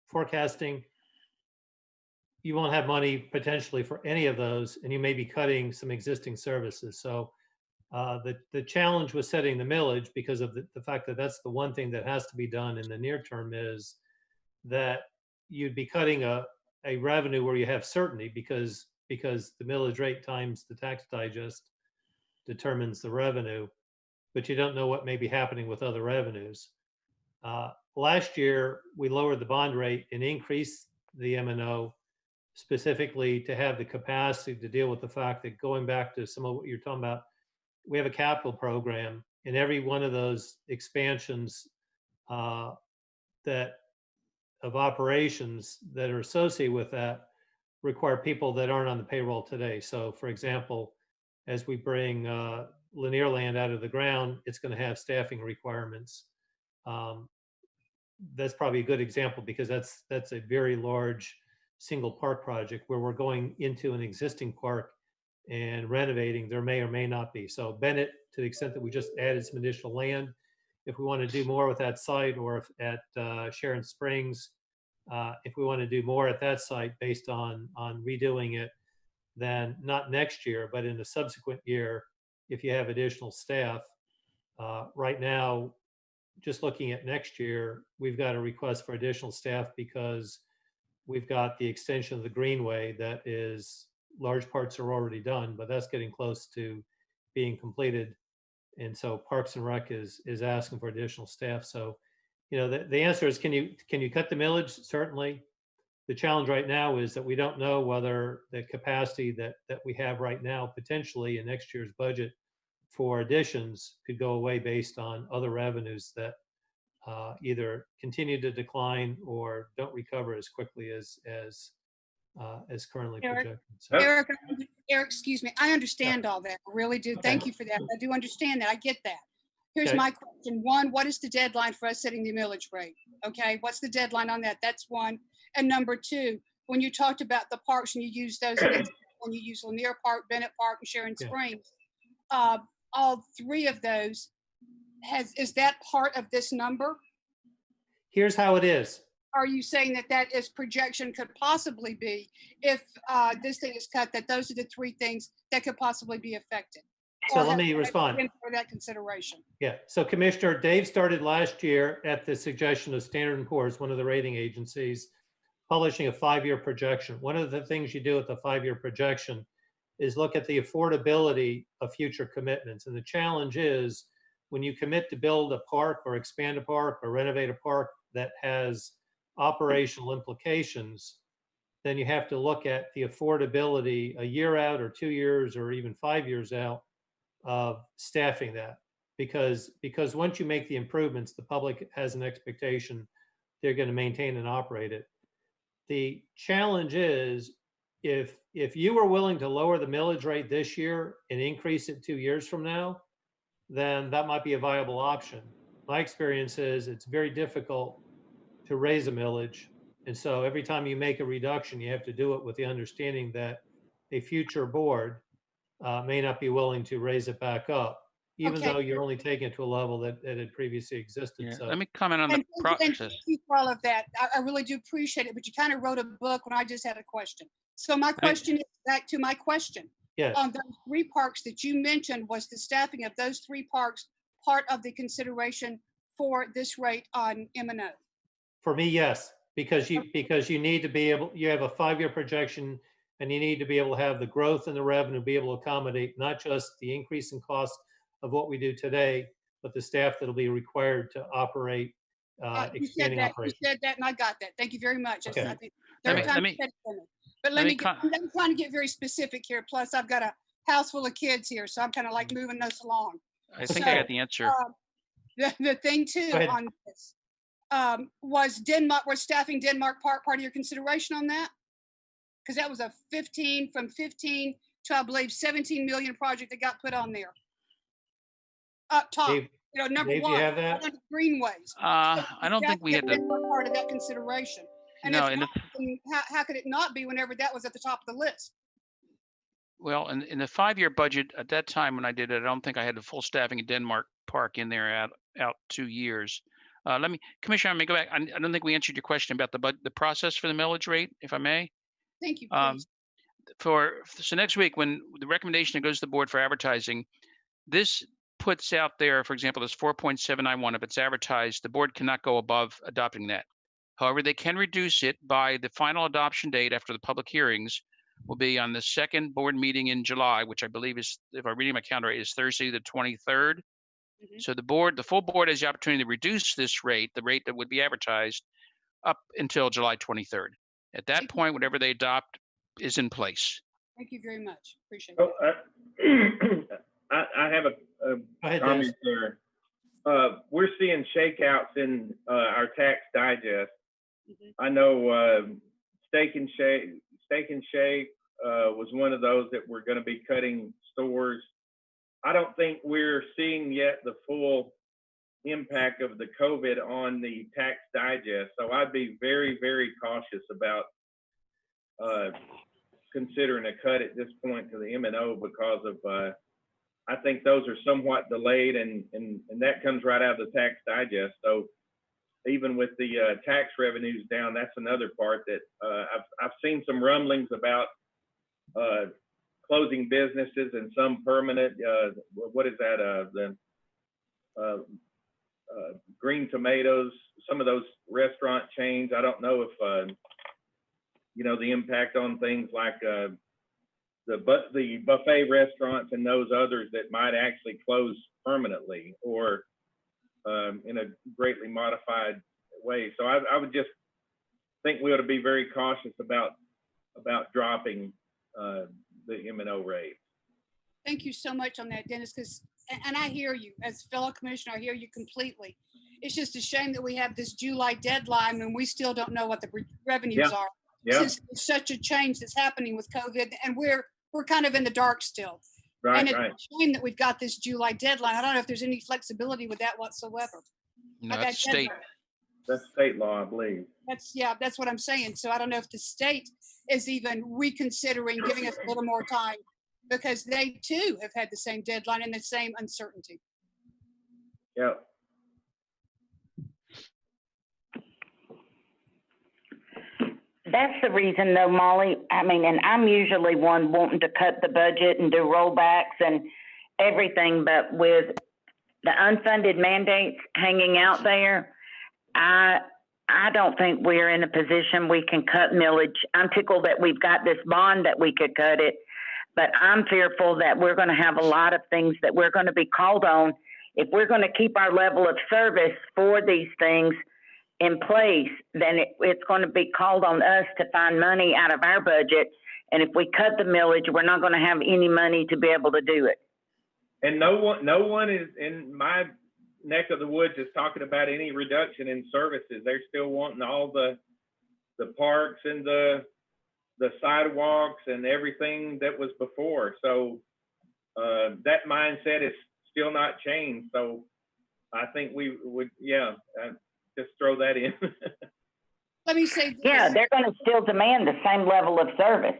forecasting, you won't have money potentially for any of those, and you may be cutting some existing services. So the challenge with setting the millage, because of the fact that that's the one thing that has to be done in the near term, is that you'd be cutting a revenue where you have certainty, because the millage rate times the tax digest determines the revenue, but you don't know what may be happening with other revenues. Last year, we lowered the bond rate and increased the M&O specifically to have the capacity to deal with the fact that, going back to some of what you're talking about, we have a capital program, and every one of those expansions of operations that are associated with that require people that aren't on the payroll today. So, for example, as we bring linear land out of the ground, it's going to have staffing requirements. That's probably a good example, because that's a very large single park project where we're going into an existing park and renovating. There may or may not be. So Bennett, to the extent that we just added some additional land, if we want to do more with that site, or if at Sharon Springs, if we want to do more at that site based on redoing it, then not next year, but in the subsequent year, if you have additional staff. Right now, just looking at next year, we've got a request for additional staff because we've got the extension of the Greenway that is, large parts are already done, but that's getting close to being completed. And so Parks and Rec is asking for additional staff. So, the answer is, can you cut the millage? Certainly. The challenge right now is that we don't know whether the capacity that we have right now, potentially in next year's budget for additions, could go away based on other revenues that either continue to decline or don't recover as quickly as currently projected. So, Eric, excuse me. I understand all that. I really do. Thank you for that. I do understand that. I get that. Here's my question. One, what is the deadline for us setting the millage rate? Okay, what's the deadline on that? That's one. And number two, when you talked about the parks and you used those, when you use Lanier Park, Bennett Park, and Sharon Springs, all three of those, is that part of this number? Here's how it is. Are you saying that that is projection could possibly be if this thing is cut, that those are the three things that could possibly be affected? So Or let have me you respond. been for that consideration? Yeah, so Commissioner, Dave started last year at the suggestion of Standard & Poor's, one of the rating agencies, publishing a 5-year projection. One of the things you do with the 5-year projection is look at the affordability of future commitments. And the challenge is when you commit to build a park or expand a park or renovate a park that has operational implications, then you have to look at the affordability a year out or 2 years or even 5 years out of staffing that. Because once you make the improvements, the public has an expectation they're going to maintain and operate it. The challenge is if you were willing to lower the millage rate this year and increase it 2 years from now, then that might be a viable option. My experience is it's very difficult to raise a millage. And so every time you make a reduction, you have to do it with the understanding that a future board may not be willing to raise it back up, even Okay. though you're only taking it to a level that had previously existed. Yeah, So let me comment on the And process. thank you for all of that. I really do appreciate it, but you kind of wrote a book when I just had a question. So my question is back to my question. yes, On those three parks that you mentioned, was the staffing of those three parks part of the consideration for this rate on M&O? for me, yes, because you need to be able, you have a 5-year projection and you need to be able to have the growth in the revenue, be able to accommodate not just the increase in cost of what we do today, but the staff that'll be required to operate expanding You operations. said that, and I got that. Thank you very much. Okay. I think Let third me- time let you me- said it for me. But let me I'm trying to get very specific here. Plus, I've got a house full of kids here, so I'm kind of like moving those along. I think I So, got the answer. The thing too Go ahead. on this, was staffing Denmark Park part of your consideration on that? Because that was a 15 to, I believe, 17 million project that got put on there. Up top, Dave, number Dave, do one. you have that? Greenways. I don't think we had That's the, part of that consideration. And no, if in the, not, then how could it not be whenever that was at the top of the list? well, in the 5-year budget at that time when I did it, I don't think I had the full staffing at Denmark Park in there out 2 years. Commissioner, I may go back. I don't think we answered your question about the process for the millage rate, if I may. Thank you, Um, please. so next week, when the recommendation goes to the board for advertising, this puts out there, for example, this 4.791. If it's advertised, the board cannot go above adopting that. However, they can reduce it by the final adoption date after the public hearings will be on the second board meeting in July, which I believe is, if I'm reading my calendar, is Thursday, the 23rd. Mhm. So the full board has the opportunity to reduce this rate, the rate that would be advertised, up until July 23rd. At that Thank you. point, whatever they adopt is in place. Thank you very much. Appreciate Oh, it. I have a Go ahead, comment Dennis. there. We're seeing shakeouts in our tax digest. Mhm. I know Steak and Shake was one of those that were going to be cutting stores. I don't think we're seeing yet the full impact of the COVID on the tax digest. So I'd be very, very cautious about considering a cut at this point to the M&O because of, I think those are somewhat delayed and that comes right out of the tax digest. So even with the tax revenues down, that's another part that I've seen some rumblings about closing businesses and some permanent, what is that? The Green Tomatoes, some of those restaurant chains. I don't know if, the impact on things like the buffet restaurants and those others that might actually close permanently or in a greatly modified way. So I would just think we ought to be very cautious about dropping the M&O rate. Thank you so much on that, Dennis, because, and I hear you as fellow commissioner, I hear you completely. It's just a shame that we have this July deadline and we still don't know what the revenues are. Yeah, Since there's such a change that's happening with COVID and we're kind of in the dark still. And right. it's a shame that we've got this July deadline. I don't know if there's any flexibility with that whatsoever. No, That that's state. deadline. That's state law, I believe. That's what I'm saying. So I don't know if the state is even reconsidering giving us a little more time because they too have had the same deadline and the same uncertainty. Yeah. That's the reason though, Molly. I mean, and I'm usually one wanting to cut the budget and do rollbacks and everything, but with the unfunded mandates hanging out there, I don't think we're in a position we can cut millage. I'm tickled that we've got this bond that we could cut it, but I'm fearful that we're going to have a lot of things that we're going to be called on. If we're going to keep our level of service for these things in place, then it's going to be called on us to find money out of our budget. And if we cut the millage, we're not going to have any money to be able to do it. And no one is in my neck of the woods is talking about any reduction in services. They're still wanting all the parks and the sidewalks and everything that was before. So that mindset is still not changed. So I think we would, just throw that in. Let me say this. Yeah, they're going to still demand the same level of service.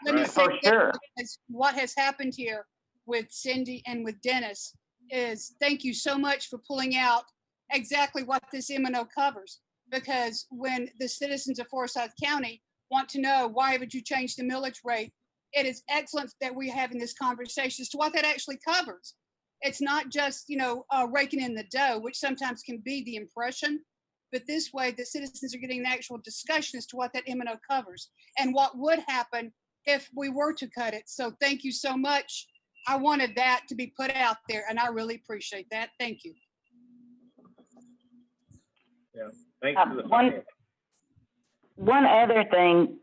Let me Right. say For sure. this, what has happened here with Cindy and with Dennis is thank you so much for pulling out exactly what this M&O covers. Because when the citizens of Forsyth County want to know why haven't you changed the millage rate, it is excellent that we're having this conversation as to what that actually covers. It's not just, raking in the dough, which sometimes can be the impression. But this way, the citizens are getting an actual discussion as to what that M&O covers and what would happen if we were to cut it. So thank you so much. I wanted that to be put out there, and I really appreciate that. Thank you. Yeah, thanks for the One other thing,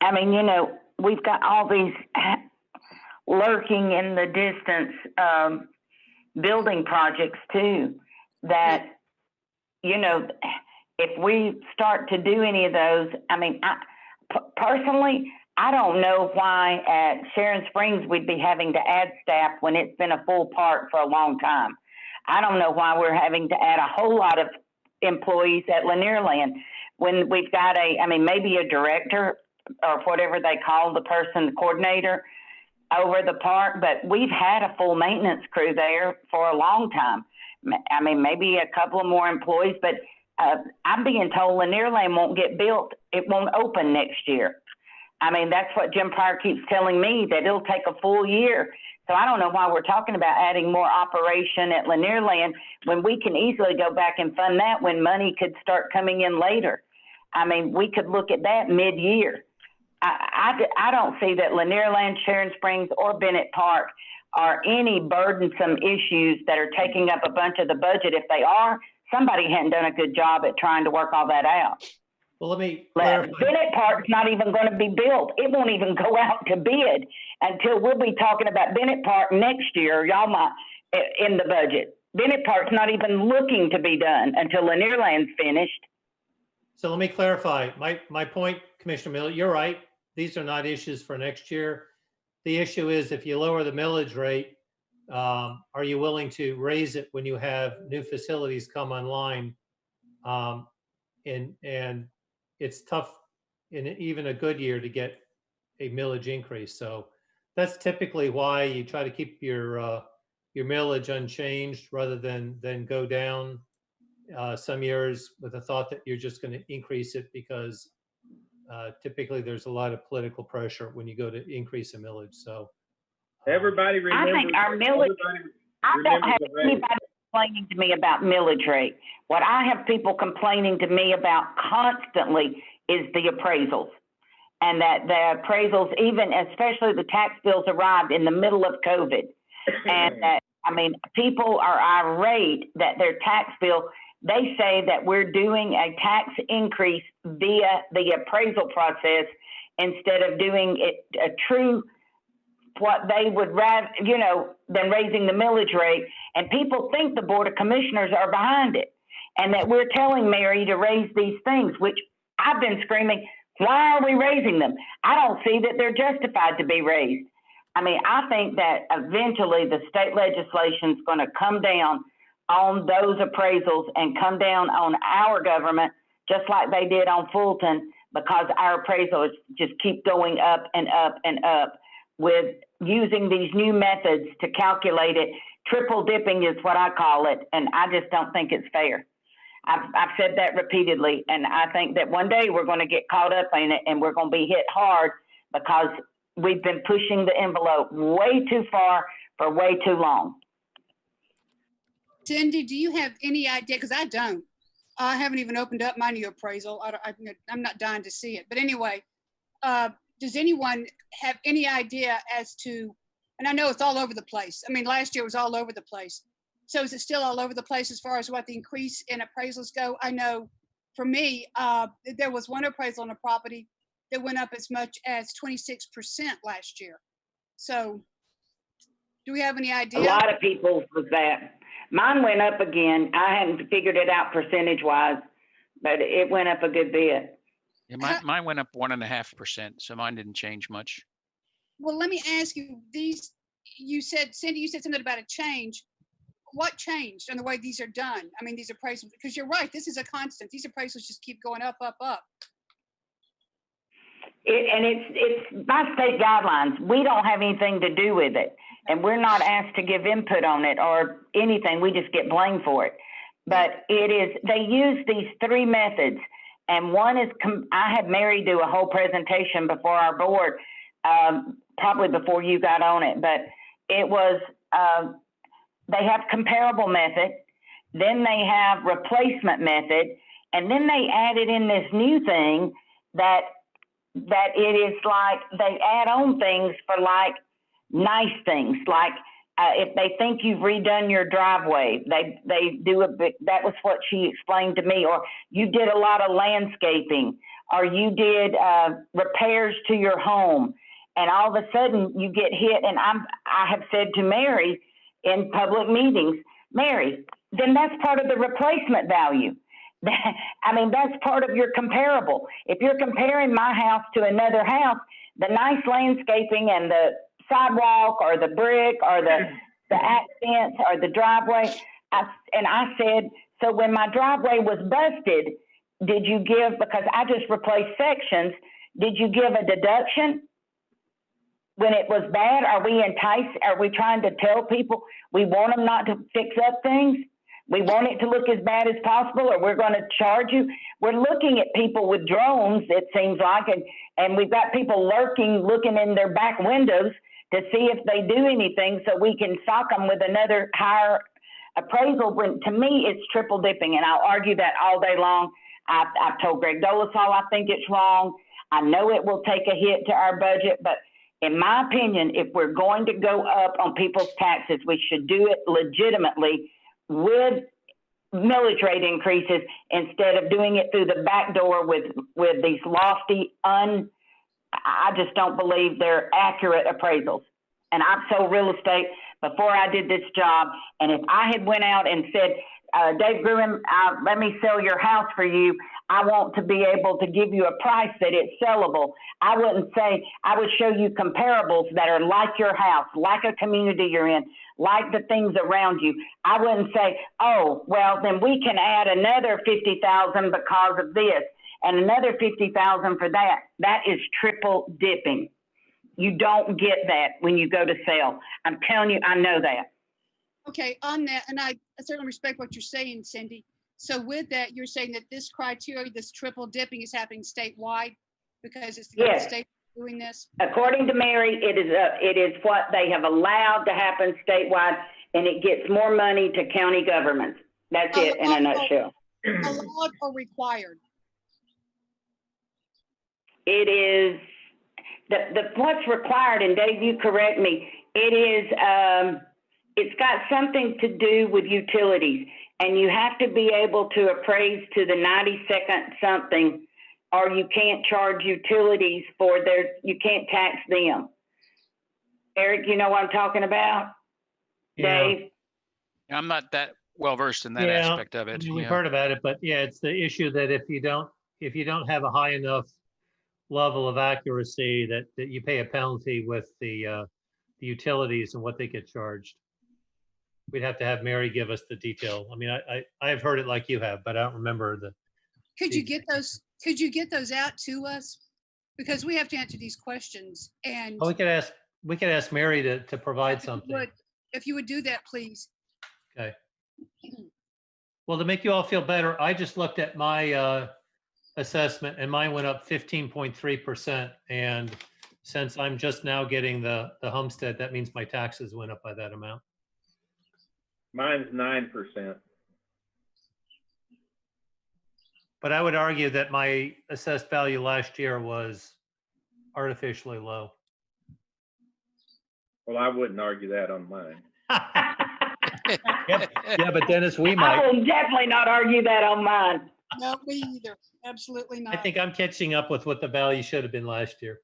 I mean, we've got all these lurking in the distance building projects too that, if we start to do any of those, I mean, personally, I don't know why at Sharon Springs we'd be having to add staff when it's been a full park for a long time. I don't know why we're having to add a whole lot of employees at Lanierland when we've got maybe a director or whatever they call the person, the coordinator over the park, but we've had a full maintenance crew there for a long time. I mean, maybe a couple of more employees, but I'm being told Lanierland won't get built. It won't open next year. I mean, that's what Jim Pryor keeps telling me, that it'll take a full year. So I don't know why we're talking about adding more operation at Lanierland when we can easily go back and fund that when money could start coming in later. I mean, we could look at that mid-year. I don't see that Lanierland, Sharon Springs, or Bennett Park are any burdensome issues that are taking up a bunch of the budget. If they are, somebody hadn't done a good job at trying to work all that out. Well, let me clarify. Bennett Park's not even going to be built. It won't even go out to bid until we'll be talking about Bennett Park next year. Y'all might in the budget. Bennett Park's not even looking to be done until Lanierland's finished. So let me clarify. My point, Commissioner Miller, you're right. These are not issues for next year. The issue is if you lower the millage rate, are you willing to raise it when you have new facilities come online? And it's tough in even a good year to get a millage increase. So that's typically why you try to keep your millage unchanged rather than go down some years with the thought that you're just going to increase it because typically there's a lot of political pressure when you go to increase a millage. So everybody remembers. I think our millage, I don't have anybody complaining to me about millage rate. What I have people complaining to me about constantly is the appraisals. And that the appraisals, even especially the tax bills arrived in the middle of COVID. And that, I mean, people are irate that their tax bill, they say that we're doing a tax increase via the appraisal process instead of doing it a true what they would rather, than raising the millage rate. And people think the Board of Commissioners are behind it and that we're telling Mary to raise these things, which I've been screaming, why are we raising them? I don't see that they're justified to be raised. I mean, I think that eventually the state legislation is going to come down on those appraisals and come down on our government, just like they did on Fulton, because our appraisals just keep going up and up and up. with using these new methods to calculate it. Triple dipping is what I call it, and I just don't think it's fair. I've said that repeatedly, and I think that one day we're going to get caught up in it, and we're going to be hit hard because we've been pushing the envelope way too far for way too long. Cindy, do you have any idea? Because I don't. I haven't even opened up my new appraisal. I'm not dying to see it. But anyway, does anyone have any idea as to, and I know it's all over the place. I mean, last year was all over the place. So is it still all over the place as far as what the increase in appraisals go? I know for me, there was one appraisal on a property that went up as much as 26% last year. So do we have any idea? A lot of people's was that. Mine went up again. I hadn't figured it out percentage wise, but it went up a good bit. Yeah, mine went up 1.5%, so mine didn't change much. Well, let me ask you, you said, Cindy, you said something about a change. What changed in the way these are done? I mean, these appraisals, because you're right, this is a constant. These appraisals just keep going up, up, up. It's by state guidelines. We don't have anything to do with it, and we're not asked to give input on it or anything. We just get blamed for it. But they use these three methods, and one is, I had Mary do a whole presentation before our board, probably before you got on it, but it was, they have comparable method, then they have replacement method, and then they added in this new thing that it is like they add on things for like nice things, like if they think you've redone your driveway, they do a bit. That was what she explained to me. Or you did a lot of landscaping, or you did repairs to your home, and all of a sudden you get hit. And I have said to Mary in public meetings, Mary, then that's part of the replacement value. I mean, that's part of your comparable. If you're comparing my house to another house, the nice landscaping and the sidewalk or the brick or the accents or the driveway, I said, so when my driveway was busted, did you give, because I just replaced sections, did you give a deduction when it was bad? Are we enticed? Are we trying to tell people we want them not to fix up things? We want it to look as bad as possible, or we're going to charge you. We're looking at people with drones, it seems like, and we've got people looking in their back windows to see if they do anything so we can sock them with another higher appraisal. When to me, it's triple dipping, and I'll argue that all day long. I've told Greg Dolezal I think it's wrong. I know it will take a hit to our budget, but in my opinion, if we're going to go up on people's taxes, we should do it legitimately with millage rate increases instead of doing it through the back door with these lofty, I just don't believe they're accurate appraisals. And I've sold real estate before I did this job. And if I had went out and said, Dave Gruen, let me sell your house for you, I want to be able to give you a price that it's sellable. I wouldn't say, I would show you comparables that are like your house, like a community you're in, like the things around you. I wouldn't say, oh, well, then we can add another $50,000 because of this and another $50,000 for that. That is triple dipping. You don't get that when you go to sell. I'm telling you, I know that. Okay, on that, and I certainly respect what you're saying, Cindy. So with that, you're saying that this criteria, this triple dipping is happening statewide because it's the Yes. state doing this? According to Mary, it is what they have allowed to happen statewide, and it gets more money to county governments. That's it in a nutshell. Allowed or required? It is what's required, and Dave, you correct me. It is it's got something to do with utilities, and you have to be able to appraise to the 92nd something, or you can't charge utilities for you can't tax them. Eric, you know what I'm talking about? Yeah. Dave? I'm not that well versed in that aspect of it. I mean, we've heard about it, but yeah, it's the issue that if you don't have a high enough level of accuracy, that you pay a penalty with the utilities and what they get charged. We'd have to have Mary give us the detail. I mean, I've heard it like you have, but I don't remember the. Could you get those? Could you get those out to us? Because we have to answer these questions. And Oh, we could ask we could ask Mary to provide If you something. would- If you would do that, please. Okay. Well, to make you all feel better, I just looked at my assessment and mine went up 15.3%. And since I'm just now getting the homestead, that means my taxes went up by that amount. Mine's 9%. But I would argue that my assessed value last year was artificially low. Well, I wouldn't argue that on mine. Yeah, but Dennis, we I might. will definitely not argue that on mine. No, me either. Absolutely I not. think I'm catching up with what the value should have been last year.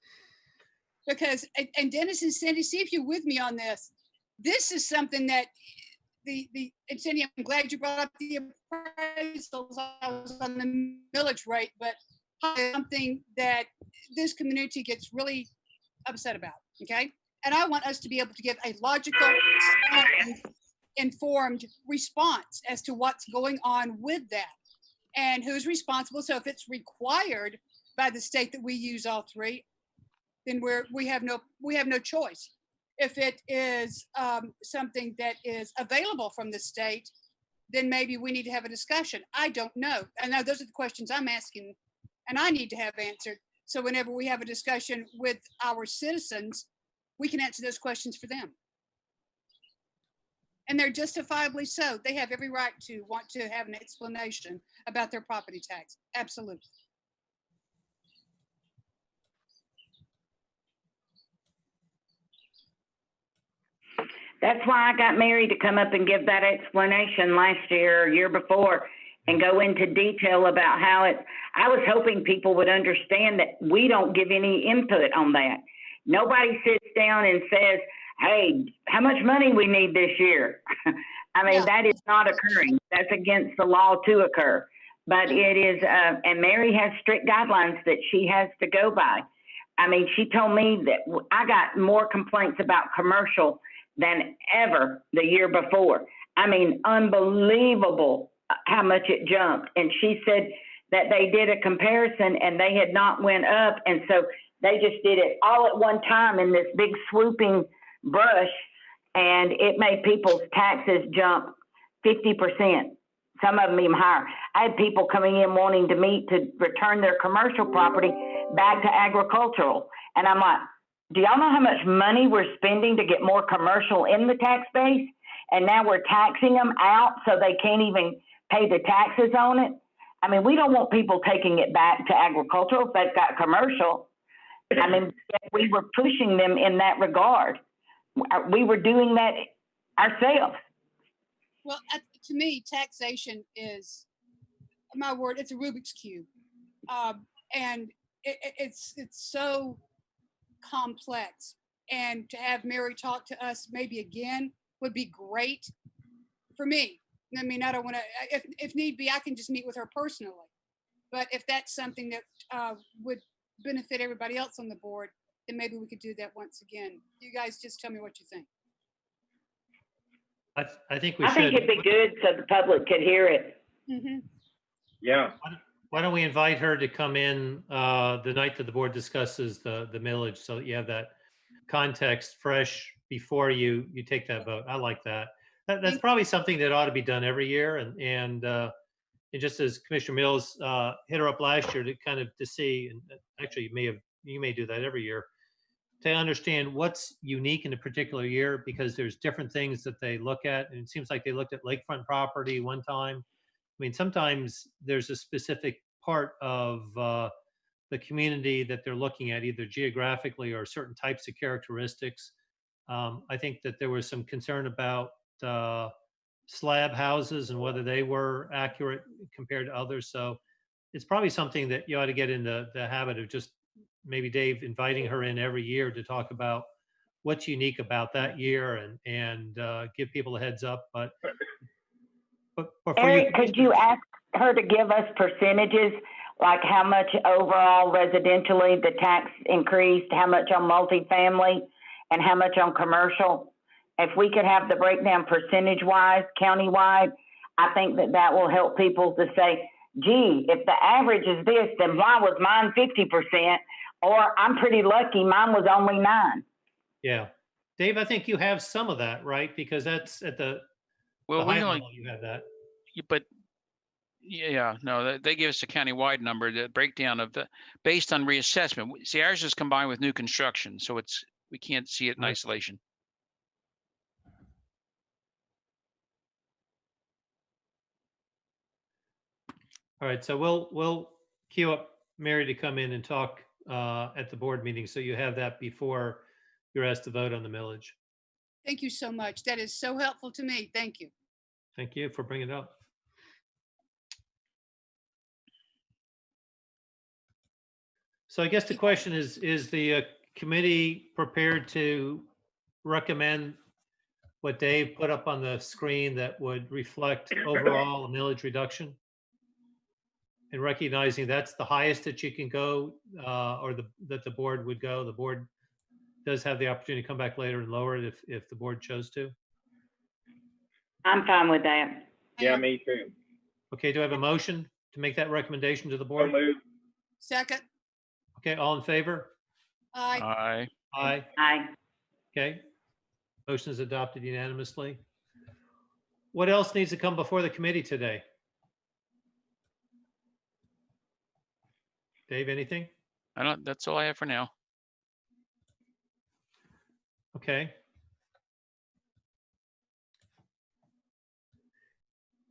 Because, and Dennis and Cindy, see if you're with me on this. This is something that and Cindy, I'm glad you brought up the appraisals. I was on the millage rate, but something that this community gets really upset about, okay? And I want us to be able to give a logical, informed response as to what's going on with that and who's responsible. So if it's required by the state that we use all three, then we have no choice. If it is something that is available from the state, then maybe we need to have a discussion. I don't know. I know those are the questions I'm asking and I need to have answered. So whenever we have a discussion with our citizens, we can answer those questions for them. And they're justifiably so. They have every right to want to have an explanation about their property tax. Absolutely. That's why I got Mary to come up and give that explanation last year or year before and go into detail about how I was hoping people would understand that we don't give any input on that. Nobody sits down and says, hey, how much money we need this year? I mean, that is not occurring. That's against the law to occur. But it is, and Mary has strict guidelines that she has to go by. I mean, she told me that I got more complaints about commercial than ever the year before. I mean, unbelievable how much it jumped. And she said that they did a comparison and they had not went up. And so they just did it all at one time in this big swooping brush. And it made people's taxes jump 50%, some of them even higher. I had people coming in wanting to meet to return their commercial property back to agricultural. And I'm like, do y'all know how much money we're spending to get more commercial in the tax base? And now we're taxing them out so they can't even pay the taxes on it. I mean, we don't want people taking it back to agricultural if they've got commercial. I mean, we were pushing them in that regard. We were doing that ourselves. Well, to me, taxation is, my word, it's a Rubik's Cube. And it's so complex. And to have Mary talk to us maybe again would be great for me. I mean, I don't want to, if need be, I can just meet with her personally. But if that's something that would benefit everybody else on the board, then maybe we could do that once again. You guys just tell me what you think. I think we should. I think it'd be good so the public could hear it. Mm-hmm. Yeah. Why don't we invite her to come in the night that the board discusses the millage so that you have that context fresh before you take that vote. I like that. That's probably something that ought to be done every year. And just as Commissioner Mills hit her up last year to see, and actually you may do that every year, to understand what's unique in a particular year, because there's different things that they look at. And it seems like they looked at lakefront property one time. I mean, sometimes there's a specific part of the community that they're looking at, either geographically or certain types of characteristics. I think that there was some concern about slab houses and whether they were accurate compared to others. So it's probably something that you ought to get in the habit of just maybe Dave inviting her in every year to talk about what's unique about that year and give people a heads up. But Eric, could you ask her to give us percentages, like how much overall residentially the tax increased, how much on multifamily, and how much on commercial? If we could have the breakdown percentage-wise, county-wide, I think that will help people to say, gee, if the average is this, then why was mine 50%? Or I'm pretty lucky, mine was only 9%. Yeah. Dave, I think you have some of that, right? Because that's at the Well, we high only, level, you have that. but yeah, no, they give us a countywide number, the breakdown of the, based on reassessment. See, ours is combined with new construction, so we can't see it in Right. isolation. All right, so we'll queue up Mary to come in and talk at the board meeting, so you have that before you're asked to vote on the millage. Thank you so much. That is so helpful to me. Thank you. Thank you for bringing it up. So I guess the question is the committee prepared to recommend what Dave put up on the screen that would reflect overall a millage reduction? And recognizing that's the highest that you can go, or that the board would go. The board does have the opportunity to come back later and lower it if the board chose to. I'm fine with that. Yeah, me too. Okay, do I have a motion to make that recommendation to the So board? moved. Second. Okay, all in favor? Aye. Aye. Aye. Aye. Okay. Motion is adopted unanimously. What else needs to come before the committee today? Dave, anything? That's all I have for now. Okay.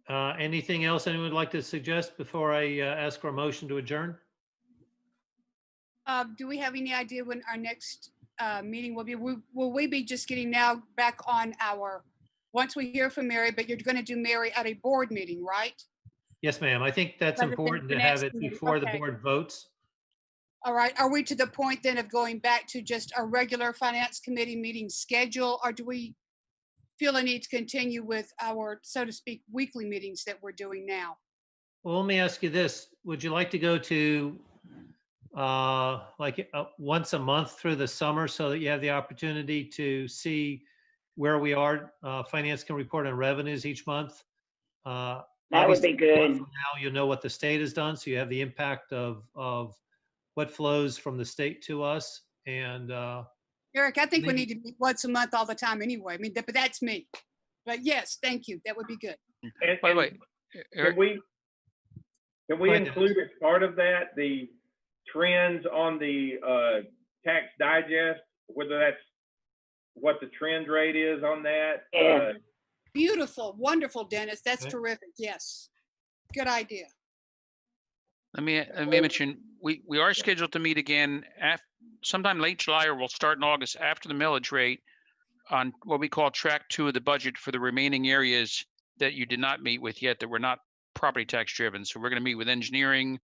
Anything else anyone would like to suggest before I ask for a motion to adjourn? Do we have any idea when our next meeting will be? Will we be just getting now back on our, once we hear from Mary, but you're going to do Mary at a board meeting, right? Yes, ma'am. I think that's Rather than important to the have next it meeting. before the Okay. board votes. All right. Are we to the point then of going back to just a regular finance committee meeting schedule, or do we feel a need to continue with our, so to speak, weekly meetings that we're doing now? Well, let me ask you this. Would you like to go to once a month through the summer so that you have the opportunity to see where we are? Finance can report on revenues each month. That would Obviously, be a month good. from now you'll know what the state has done, so you have the impact of what flows from the state to us. And Eric, I think we Maybe- need to meet once a month all the time anyway. I mean, but that's me. But yes, thank you. That would be good. And, By the and way, Eric, can Go we ahead, include as part of that the trends on the tax digest, whether that's what the trend rate is on that? Yeah. Beautiful, wonderful, Dennis. That's Okay. terrific. Yes. Good idea. let me mention, we are scheduled to meet again sometime late July, or we'll start in August after the millage rate on what we call track 2 of the budget for the remaining areas that you did not meet with yet, that were not property tax driven. So we're going to meet with engineering,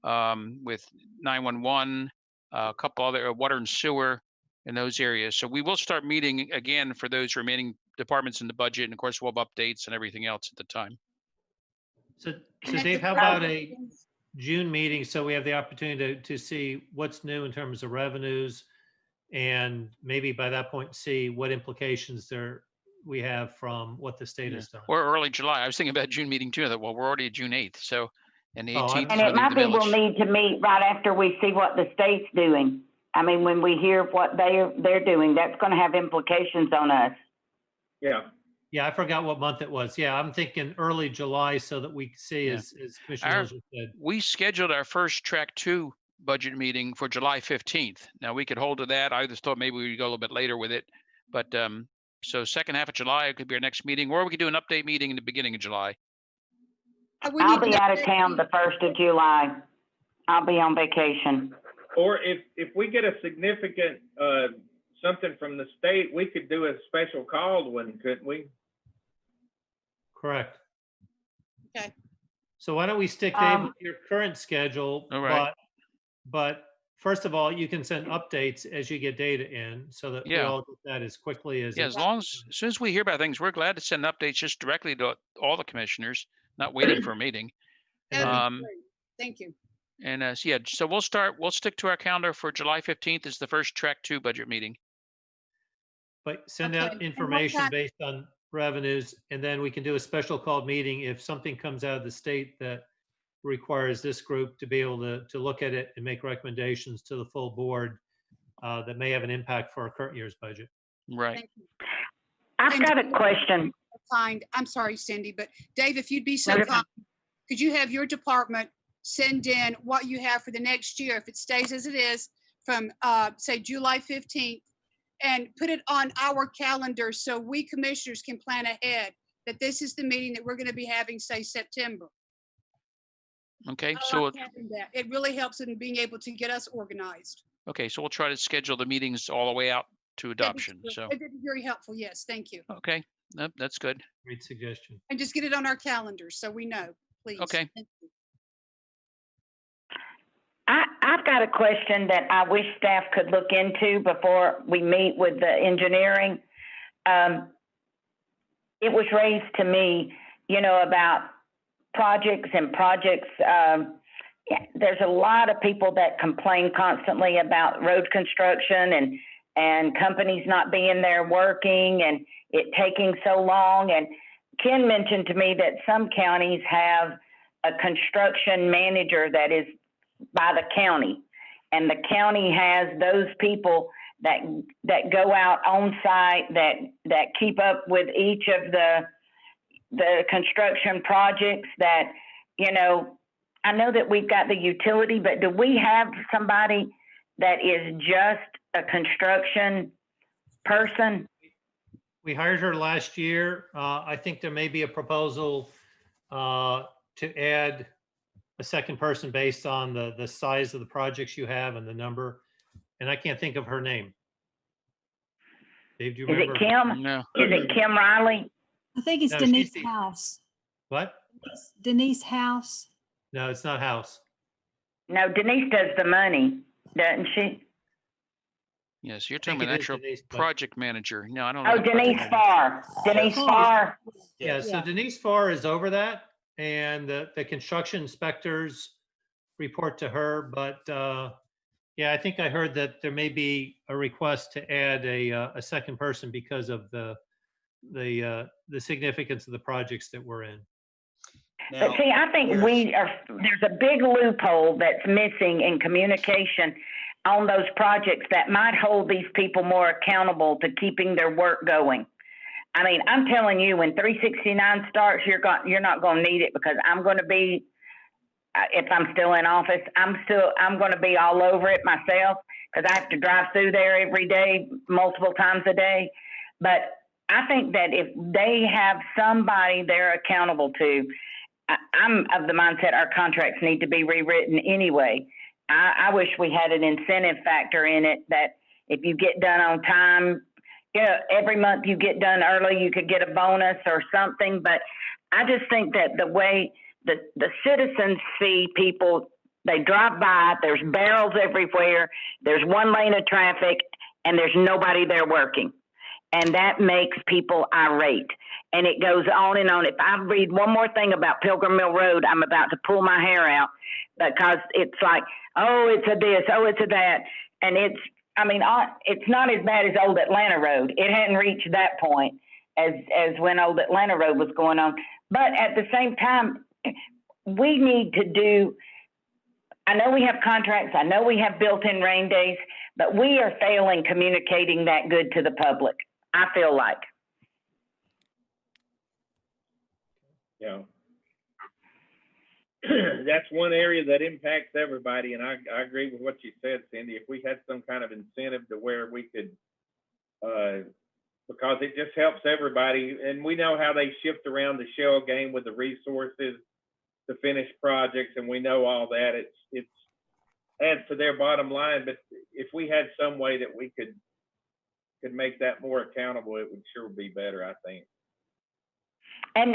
with 911, a couple other water and sewer in those areas. So we will start meeting again for those remaining departments in the budget. And of course, we'll have updates and everything else at the time. so And Dave, it's how about a about- June meeting so we have the opportunity to see what's new in terms of revenues, and maybe by that point see what implications we have from what the state Yeah. has done. Or early July. I was thinking about June meeting too. That well, we're already at June 8th. So, and the Oh, 18th And is it when might the be we'll millage. need to meet right after we see what the state's doing. I mean, when we hear what they're doing, that's going to have implications on us. Yeah, Yeah, I forgot what month it was. Yeah, I'm thinking early July so that we see, Yeah. as Commissioner Our- Mills said. We scheduled our first track 2 budget meeting for July 15th. Now we could hold to that. I just thought maybe we'd go a little bit later with it, but so second half of July could be our next meeting, or we could do an update meeting in the beginning of July. we I'll need be to out of update town you. the 1st of July. I'll be on vacation. or if we get a significant something from the state, we could do a special called one, couldn't we? Correct. Okay. So why don't we stick, Dave, Um, with your current schedule? All right. But first of all, you can send updates as you get data in so that we Yeah. all get that as quickly as. Yeah, it- as soon as we hear about things, we're glad to send updates just directly to all the commissioners, not waiting for a meeting. That'd be Um, great. Thank you. And so yeah, so we'll stick to our calendar for July 15th is the first track 2 budget meeting. But send Okay, out and what information time- based on revenues, and then we can do a special called meeting if something comes out of the state that requires this group to be able to look at it and make recommendations to the full board. that may have an impact for our current year's budget. Right. Thank you. I've got a question. Kind, I'm sorry, Cindy, but Dave, if you'd be so No, kind, could you have your department send in what you have for the next year, if it stays as it is, from say July 15th, and put it on our calendar so we commissioners can plan ahead that this is the meeting that we're going to be having, say, September. Okay. I So, like having that. It really helps in being able to get us organized. okay. So we'll try to schedule the meetings all the way out to That'd be adoption. good. So, It'd be very helpful. Yes, thank you. okay. Nope, that's good. Great suggestion. And just get it on our calendars so we know, please. Okay. Thank you. I've got a question that I wish staff could look into before we meet with the engineering. It was raised to me, about projects. There's a lot of people that complain constantly about road construction and companies not being there working and it taking so long. And Ken mentioned to me that some counties have a construction manager that is by the county, and the county has those people that go out on site that keep up with each of the construction projects that, I know that we've got the utility, but do we have somebody that is just a construction person? We hired her last year. I think there may be a proposal to add a second person based on the size of the projects you have and the number. And I can't think of her name. Dave, do you Is remember? it Kim? No. Is it Kim Riley? I think it's No, she's Denise the- House. What? Denise House. No, it's not House. No, Denise does the money, doesn't she? Yes. You're I talking think about it an is actual Denise, but- project manager. No, I don't know. Oh, the project Denise manager. Farr. Denise Farr. Farr. Yeah, so Yeah. Denise Farr is over that, and the construction inspectors report to her, but yeah, I think I heard that there may be a request to add a second person because of the significance of the projects that we're in. But see, I think there's a big loophole that's missing in communication on those projects that might hold these people more accountable to keeping their work going. I mean, I'm telling you, when 369 starts, you're not going to need it, because I'm going to be, if I'm still in office, I'm going to be all over it myself, because I have to drive through there every day, multiple times a day. But I think that if they have somebody they're accountable to, I'm of the mindset our contracts need to be rewritten anyway. I wish we had an incentive factor in it that if you get done on time, every month you get done early, you could get a bonus or something. But I just think that the way the citizens see people, they drive by, there's barrels everywhere, there's one lane of traffic, and there's nobody there working. And that makes people irate. And it goes on and on. If I read one more thing about Pilgrim Mill Road, I'm about to pull my hair out, because it's like, oh, it's a this, oh, it's a that. And it's not as bad as Old Atlanta Road. It hadn't reached that point as when Old Atlanta Road was going on. But at the same time, we need to do, I know we have contracts, I know we have built-in rain days, but we are failing communicating that good to the public, I feel like. Yeah. That's one area that impacts everybody, and I agree with what you said, Cindy. If we had some kind of incentive to where we could, because it just helps everybody, and we know how they shift around the shell game with the resources to finish projects, and we know all that. It's adds to their bottom line, but if we had some way that we could make that more accountable, it would sure be better, I think. And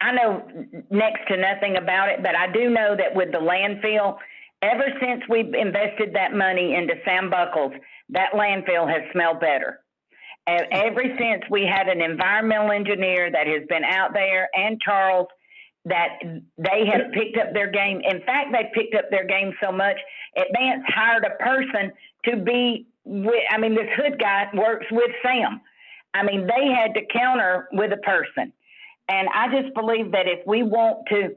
I know next to nothing about it, but I do know that with the landfill, ever since we've invested that money into Sam Buckles, that landfill has smelled better. And ever since we had an environmental engineer that has been out there, and Charles, that they have picked up their game. In fact, they picked up their game so much, Advance hired a person to be with, this Hood guy works with Sam. They had to counter with a person. And I just believe that if we want to,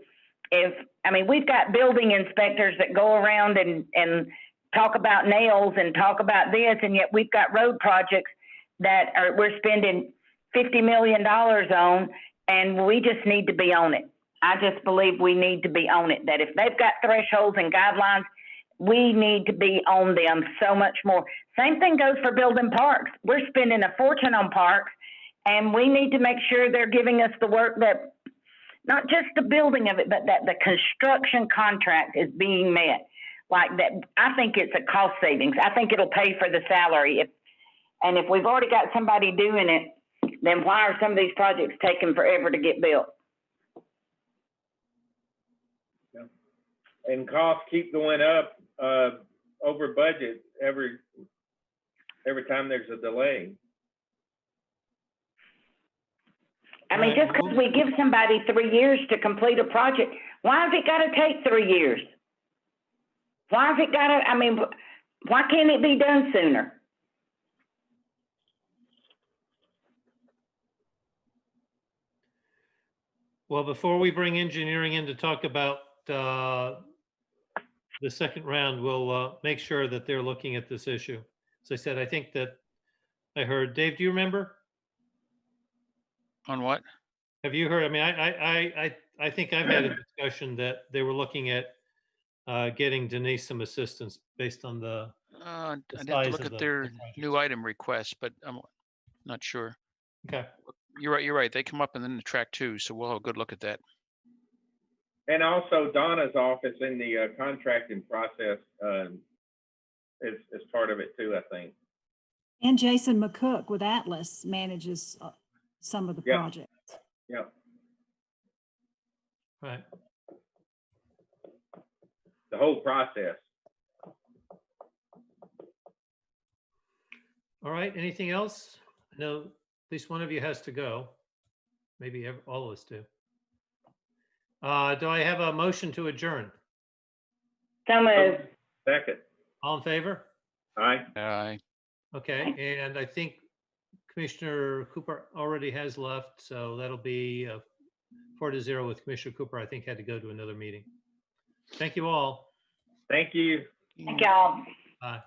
we've got building inspectors that go around and talk about nails and talk about this, and yet we've got road projects that we're spending $50 million on, and we just need to be on it. I just believe we need to be on it, that if they've got thresholds and guidelines, we need to be on them so much more. Same thing goes for building parks. We're spending a fortune on parks, and we need to make sure they're giving us the work that, not just the building of it, but that the construction contract is being met. Like that, I think it's a cost savings. I think it'll pay for the salary. If we've already got somebody doing it, then why are some of these projects taking forever to get built? Yeah. And costs keep going up over budget every time there's a delay. I mean, just because we give somebody 3 years to complete a project, why has it got to take 3 years? Why has it got to, I mean, why can't it be done sooner? Well, before we bring engineering in to talk about the second round, we'll make sure that they're looking at this issue. As I said, I think that I heard, Dave, do you remember? On what? Have you heard? I mean, I think I've had a discussion that they were looking at getting Denise some assistance based on the I'd have to size look of at the their project. new item request, but I'm not sure. Okay. You're right. They come up and then the track 2, so we'll have a good look at that. And also Donna's office in the contracting process is part of it too, I think. And Jason McCook with Atlas manages some of the Yeah. projects. Yep. Right. The whole process. All right. Anything else? I know at least one of you has to go. Maybe all of us do. Do I have a motion to adjourn? So moved. Second. All in favor? Aye. Okay. And I think Commissioner Cooper already has left, so that'll be 4-0 with Commissioner Cooper. I think had to go to another meeting. Thank you all. Thank you. Thank y'all. Bye.